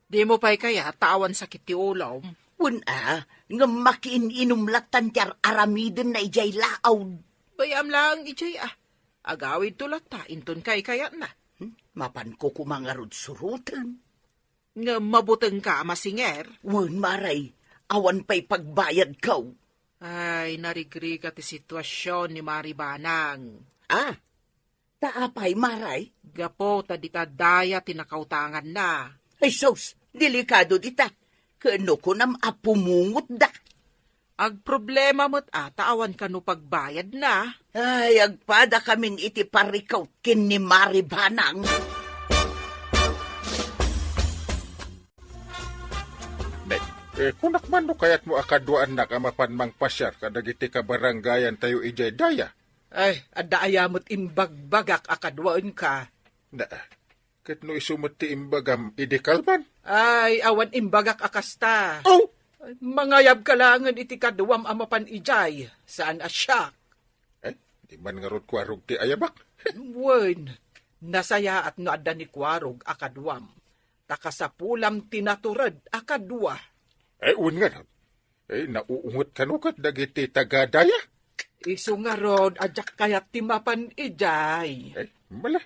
Speaker 7: Di mo pa'y kaya tawan sakit ti ulom.
Speaker 1: Nga makiin-inumlatan ti aramiden na ijay laaw.
Speaker 7: Bayam lang ijay agawid tulat ta, inton kay kaya na.
Speaker 1: Mapan ko kumangarod surutan.
Speaker 7: Nga mabuteng ka masinger.
Speaker 1: Maray, awan pa'y pagbayad kaw.
Speaker 7: Ay, narigrig ti sitwasyon ni Maribanang.
Speaker 1: Taapay, Maray?
Speaker 7: Gapo, tadita daya tinakautangan na.
Speaker 1: Ay, sos, delikado dita. Kano ko nam apumungot da.
Speaker 7: Ag problema mo't awan ka no pagbayad na.
Speaker 1: Ay, agpada kamin iti parikaw kin ni Maribanang.
Speaker 6: Kunak man no kayat mo akaduan na kamapan mang pasyar kadagiti ka barangayan tayo ijay daya.
Speaker 3: Ay, adaya mo't imbagbagak akadwaan ka.
Speaker 6: Na, kat no isumati imbagam idikalman.
Speaker 3: Ay, awan imbagak akasta.
Speaker 6: Oh!
Speaker 3: Mangayab kalangan iti kaduam amapan ijay. Saan asyak?
Speaker 6: Ay, di man nga rod kwarog ti ayabak.
Speaker 3: Wen, nasaya at no adda ni kwarog akaduam. Takasapulam tinaturad akadwa.
Speaker 6: Ay, un nga rod. Ay, nauungot kanukat dagiti tagadaya.
Speaker 3: Isu nga rod, adyak kayat timapan ijay.
Speaker 6: Ay, mala.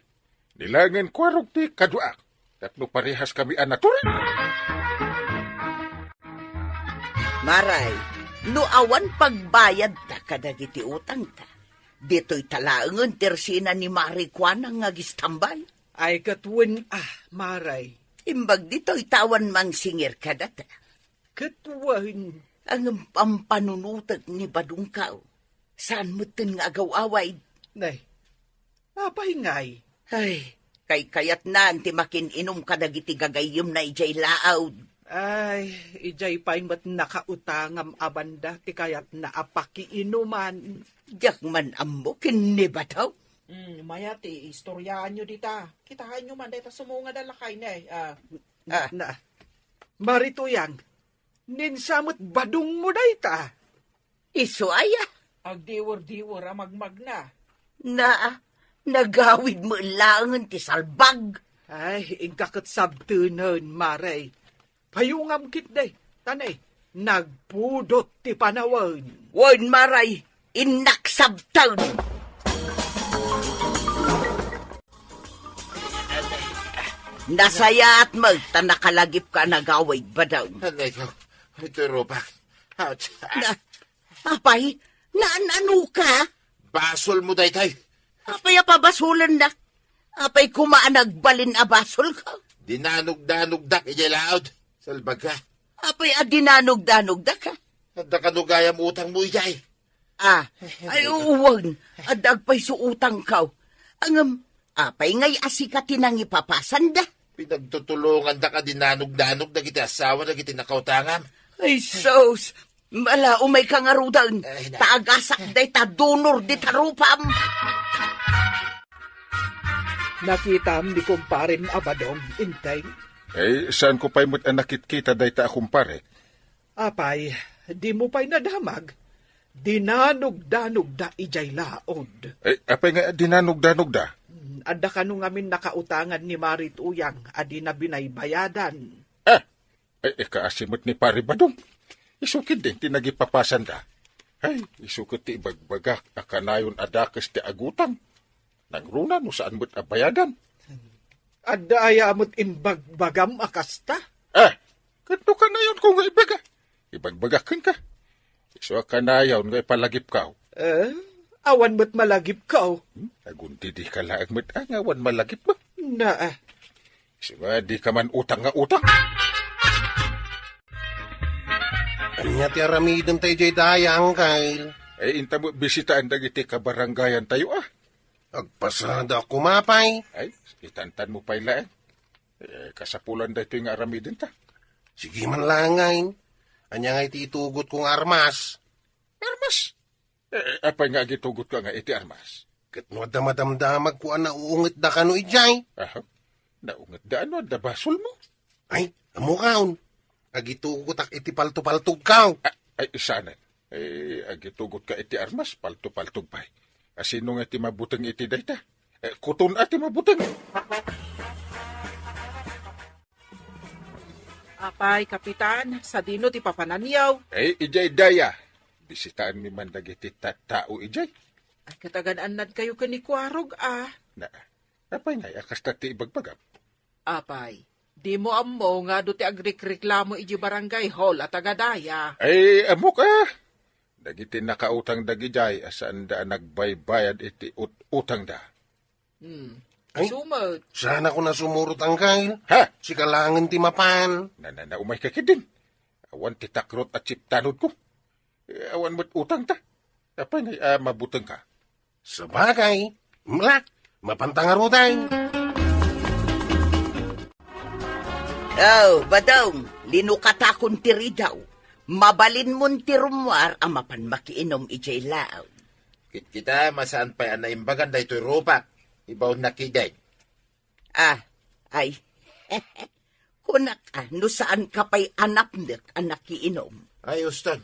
Speaker 6: Nilangan kwarog ti kadwa. Tapno parehas kami anaturan.
Speaker 1: Maray, no awan pagbayad ta kadagiti utang ta. Dito'y talaangon tersina ni Marikwan ang ngagistambal.
Speaker 3: Ay katwen, maray.
Speaker 1: Imbag dito'y tawan mang singir kadata.
Speaker 3: Katwen.
Speaker 1: Ang pampanunutag ni Badungkaw. Saan mo tin nga agaw-away?
Speaker 3: Nay, apahingay.
Speaker 1: Ay, kayat na anti makin-inom kadagiti gagayom na ijay laawd.
Speaker 3: Ay, ijay pa'y mat nakautangam abanda ti kayat na apakiinuman.
Speaker 1: Diyak man ammo kinibataw.
Speaker 7: Maya ti, istoryaan nyo dita. Kitahan nyo man, dita sumunga dalakay na
Speaker 3: Na, Marituyang, ninsamot badong mo dayta.
Speaker 1: Iso aya.
Speaker 7: Agdiwar-diwar amagmag na.
Speaker 1: Na, nagawid mo langan ti salbag.
Speaker 3: Ay, ingkakot sabtunon, Maray. Payungam kit day, tanay, nagpudot ti panawan.
Speaker 1: Wan maray, inaksabtaw. Nasaya at magta nakalagip ka nagawid ba daw?
Speaker 2: Anay ko, ito ropak. Ouch.
Speaker 1: Apay, naanano ka?
Speaker 2: Basol mo daytay.
Speaker 1: Apay apabasulan na. Apay kumaan nagbalin a basol ka.
Speaker 2: Dinanog-danog dak ijalaod. Salbag ka.
Speaker 1: Apay adinanog-danog da ka.
Speaker 2: Adda kanugayam utang mo ijay.
Speaker 1: Ay uwan. Adagpay suutang ka. Angam, apay ngay asikatin ang ipapasan da.
Speaker 2: Pinagtutulungan da ka dinanog-danog na kita asawa na kita nakautangam.
Speaker 1: Ay sos, mala umay ka nga rudan.
Speaker 2: Ay, na.
Speaker 1: Taagasak day tadunor di tarupam.
Speaker 3: Nakitam ni kumparin abadong, intay.
Speaker 6: Eh, saan ko pa'y mo't nakit-kita dayta akong pare?
Speaker 3: Apay, di mo pa'y nadamag. Dinanog-danog da ijay laod.
Speaker 6: Eh, apay nga dinanog-danog da?
Speaker 3: Adda ka nung amin nakautangan ni Marituyang, adi na binaybayadan.
Speaker 6: Kaasimot ni pare Badong. Isukid din, tinagipapasan da. Ay, isukid ti ibagbagak, akanayon adakas ti agutang. Nagruna no saan mo't abayadan.
Speaker 3: Adda ayamot imbagbagam akasta.
Speaker 6: Kanto ka na yun kung ibaga. Ibagbagakin ka. Iso ka na yun nga ipalagip ka.
Speaker 3: Awan mo't malagip ka.
Speaker 6: Agunti di ka laang mo't awan malagip mo.
Speaker 3: Na,
Speaker 6: Iso nga di ka man utang nga utang.
Speaker 5: Anya ti aramidon tayo jay dayang, Kyle.
Speaker 6: Inta mo bisitaan dagiti kabarangayan tayo
Speaker 5: Agpasada ako mapay.
Speaker 6: Ay, itantan mo pa ilaan. Kasapulan da ito yung aramidin ta.
Speaker 5: Sige man langayn. Anya nga iti itugot kong armas.
Speaker 6: Armas? Apay nga gitugot ka nga iti armas.
Speaker 5: Kat no da madamdamag ko na uungit da kano ijay.
Speaker 6: Naungat da ano, da basol mo.
Speaker 5: Ay, amukaon. Agitugot ak iti palto-paltog kaw.
Speaker 6: Sana. Agitugot ka iti armas, palto-paltog pa'y. Sino nga iti mabutang iti dayta? Kuton ati mabutang.
Speaker 7: Apay, kapitan, sa dino ti papananyaw.
Speaker 6: Ijay daya. Bisitaan mi man dagiti tao ijay.
Speaker 7: Ay, katagan-anad kayo kanikwarog,
Speaker 6: Apay nga, akasta ti ibagbagam.
Speaker 7: Apay, di mo ammo nga do ti agrekreklamo iji barangay hall at agadaya.
Speaker 6: Amok Dagiti nakautang dagijay, asaan da nagbaybayad iti utang da.
Speaker 5: Ay,
Speaker 7: Sumot.
Speaker 5: sana ko na sumurot ang Kyle.
Speaker 6: Ha?
Speaker 5: Si kalangan ti mapan.
Speaker 6: Umay kakidin. Awan ti takrot at siptanod ko. Awan mo't utang ta. Apay nga, mabutang ka.
Speaker 5: Sa bagay, mapantangarutan.
Speaker 1: Badong, linukatakon tiri daw. Mabalin mon ti rumwar amapan makiinom ijay lao.
Speaker 2: Kita masaan pa yan na imbagan da ito'y ropak. Ibaw nakiday.
Speaker 1: Ay. Kunak no saan ka pa'y anak iinom?
Speaker 2: Ay, Ustan.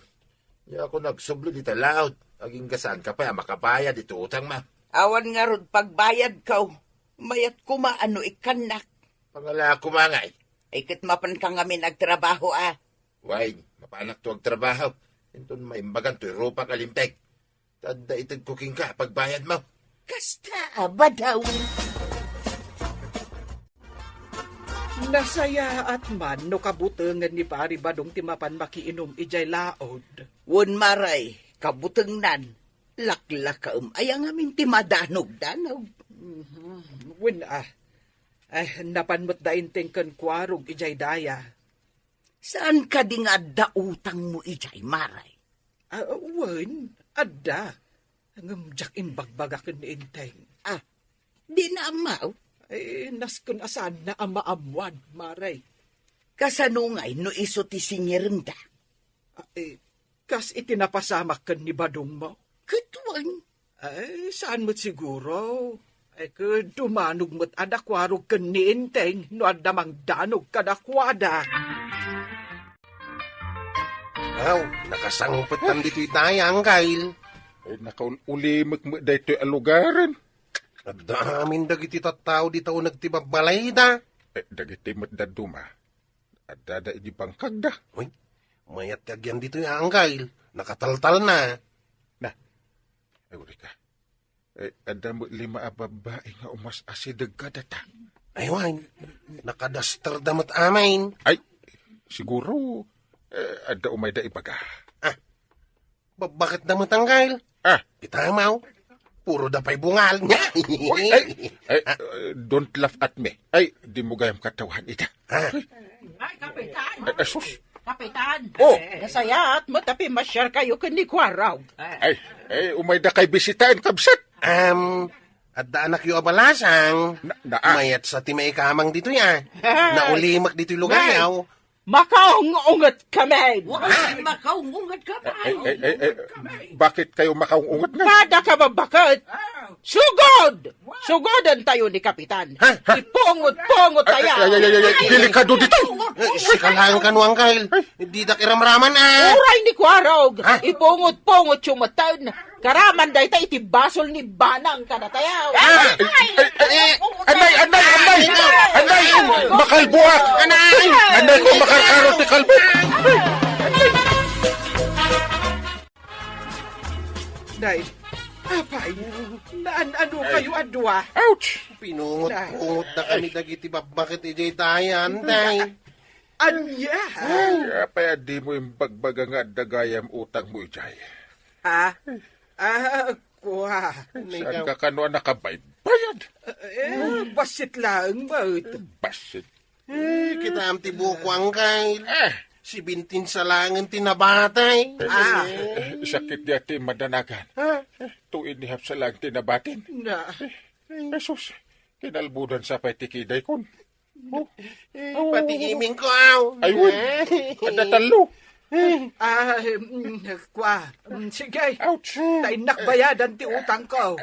Speaker 2: Di ako nagsublo di talaot. Aging gasaan ka pa, makapaya dito utang ma.
Speaker 1: Awan nga rod pagbayad ka, mayat kumaano ikanak.
Speaker 2: Pangala ko mangay.
Speaker 1: Ay kat mapan ka ngamin nagtrabaho
Speaker 2: Why, mapanak to ang trabaho. Ito maimbagan to'y rupa kalimtek. Tanda itag cooking ka, pagbayad mo.
Speaker 1: Kasta ba daw?
Speaker 3: Nasaya at man no kabutangan ni Pari Badong timapan makiinom ijay laod.
Speaker 1: Won maray, kabutengnan. Laklak ay ang amin timadanog-danog.
Speaker 3: Win ay napanmot da inteng kan kwarog ijay daya.
Speaker 1: Saan ka di nga dautang mo ijay maray?
Speaker 3: Wen, adda. Ngamjak imbagbagakan ni inteng.
Speaker 1: Di na amaw.
Speaker 3: Ay, naskun asan na amaamuan, maray.
Speaker 1: Kasanungay no iso ti sinyerenda.
Speaker 3: Kas itinapasamak kan ni Badong mo?
Speaker 1: Katwan.
Speaker 3: Ay, saan mo't siguro? Ay, dumanog mo't adakwarog kan ni inteng no adamang danog kadakwada.
Speaker 5: Nakasangpatan dito'y dayang, Kyle.
Speaker 6: Ay, nakaulimag mo dito alugaran.
Speaker 5: At damin dagiti tattao di tao nagtibabalay da.
Speaker 6: Dagiti mo't daduma. At dada iti bangkag da.
Speaker 5: Uy, mayat kagyan dito yung Kyle. Nakataltal na.
Speaker 6: Ay, uri ka. Ada mo 5 babae nga umas asidag ka data.
Speaker 5: Ay, wine. Nakadaster damat amain.
Speaker 6: Ay, siguro, ada umay da ibaga.
Speaker 5: Bakit damat ang Kyle? Itamaw. Puro dapay bungal niya.
Speaker 6: Don't laugh at me. Ay, di mo gayam katawan ita.
Speaker 7: Ay, Kapitan!
Speaker 6: Sus.
Speaker 7: Kapitan!
Speaker 6: Oh.
Speaker 7: Nasayat mo tapi masyar kayo kan ni Kwaraw.
Speaker 6: Ay, umay da kay bisitain kabsat.
Speaker 5: At da anak yu abalasang.
Speaker 6: Naa.
Speaker 5: Mayat sa timay kamang dito ya. Naulimak dito yung lugar yaw.
Speaker 7: Makaungat kami!
Speaker 1: Makaungat ka pa.
Speaker 6: Bakit kayo makaungot nga?
Speaker 7: Kada ka ba bakit? Sugod! Sugodan tayo ni Kapitan. Ipungot-pungot tayo.
Speaker 6: Delikado dito.
Speaker 5: Sikalaan ka nuang Kyle. Di dak iramraman
Speaker 7: Uray ni Kwarog. Ipungot-pungot sumataon. Karaman day tayo itibasol ni Banang kada tayo.
Speaker 6: Anay! Makalbuak! Anay ko makarkarot ni kalbo!
Speaker 3: Day, apay, ano kayo adwa?
Speaker 6: Ouch!
Speaker 5: Pinungot-pungot na kami dagiti bakit ijay tayan, day.
Speaker 3: Anya?
Speaker 6: Apay, di mo yung bagbaga nga dagayam utang mo ijay.
Speaker 3: Kuha.
Speaker 6: Saan ka kano nakabayad?
Speaker 3: Basit lang, ba't?
Speaker 6: Basit.
Speaker 5: Kita am tibuko ang Kyle. Si Bintin sa langan tinabatay.
Speaker 6: Sakit di ati madanagan. Tuin ni sa lang tinabatin. Jesus, kinalbudan sa patikiday kon.
Speaker 5: Pati iming ko, aw.
Speaker 6: Ayun, ada talo.
Speaker 3: Sige.
Speaker 6: Ouch.
Speaker 3: Tayo nakbayadan ti utang ko.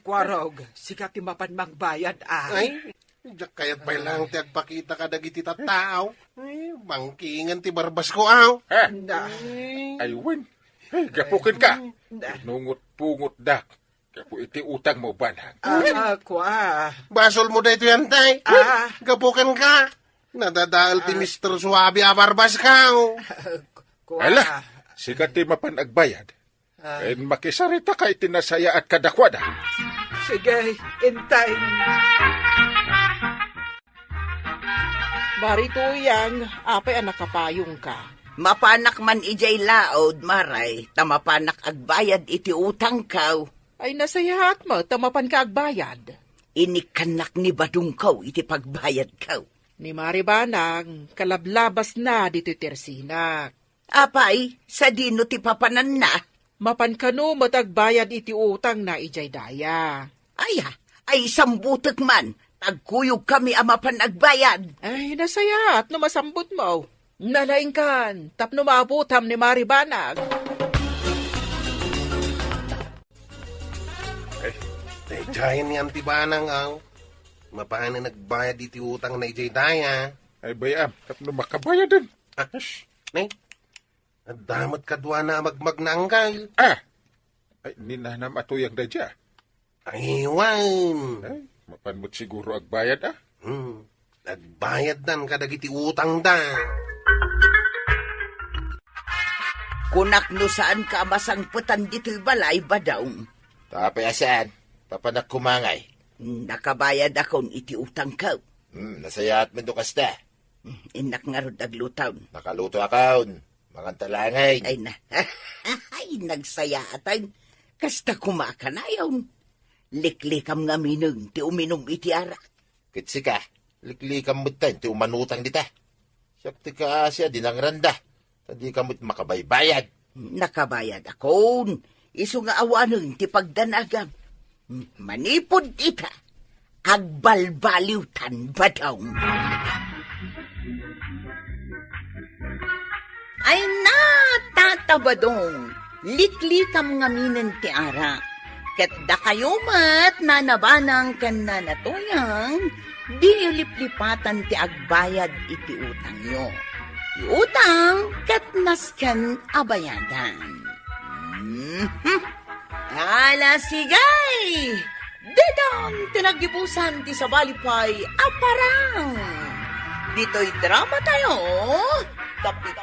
Speaker 3: Kwarog, siga ti mapan magbayad
Speaker 5: Ay, diyak kayat pa lang ti agpakita ka dagiti tattao. Ay, bangkingan ti barbas ko, aw.
Speaker 6: Ayun, gapukin ka. Nungot-pungot dak. Kapu iti utang mo banhag.
Speaker 5: Basol mo dito yan, tay. Gapukan ka. Nadadaal ti Mr. Suabe abarbas ka, aw.
Speaker 6: Ala, sigat ti mapan agbayad. En makisarita kay tinasaya at kadakwada.
Speaker 3: Sige, intay.
Speaker 7: Barituyang, apay anak kapayong ka.
Speaker 1: Mapanak man ijay laod, maray. Tamapanak agbayad iti utang kaw.
Speaker 7: Ay nasayahat mo, tamapan ka agbayad.
Speaker 1: Inikanak ni Badong kaw iti pagbayad kaw.
Speaker 7: Ni Maribanang, kalablabas na dito Tersinak.
Speaker 1: Apay, sa dino ti papanan na.
Speaker 7: Mapan kano matagbayad iti utang na ijay daya.
Speaker 1: Ay sambutek man. Tagkuyog kami amapan agbayad.
Speaker 7: Ay nasayahat no masambut mo. Nalaing kan, tapno maabutam ni Maribanang.
Speaker 5: Jayan ni Antibanang, aw. Mapaano nagbayad iti utang na ijay daya?
Speaker 6: Ay bayam, tapno makabayad din.
Speaker 5: Ah, nay, damot kadwa na magmagnanggal.
Speaker 6: Ah! Ay, ninanam atuyang da dya.
Speaker 5: Aywan.
Speaker 6: Ay, mapanmot siguro agbayad ah.
Speaker 5: Nagbayad dan kadagiti utang da.
Speaker 1: Kunak no saan ka masangputan dito'y balay ba daw?
Speaker 2: Tapay asan, papanak kumangay.
Speaker 1: Nakabayad akong iti utang ka.
Speaker 2: Nasayat mo do kasta.
Speaker 1: Inak nga rod aglutaw.
Speaker 2: Nakaluto akaon, mga talangay.
Speaker 1: Ay na, ay nagsaya atan. Kasta kumaka na yun. Liklikam nga minong ti uminom iti arak.
Speaker 2: Kitsi ka, liklikam mo tayo, ti umanutang dita. Siyak ti ka siya, dinangranda. Tadi ka mo't makabaybayad.
Speaker 1: Nakabayad akon. Iso nga awanong ti pagdanagam. Manipod ita. Agbalbaliwtan ba daw? Ay na, tatabadong. Liklikam nga minen ti ara. Ket da kayo mat nanabanang kan nanatoyang, di liplipatan ti agbayad iti utang nyo. Ti utang ket nasken abayadan. Ala sigay! Dedang tinagipusan ti sabalipay aparang. Dito'y drama tayo. Kapit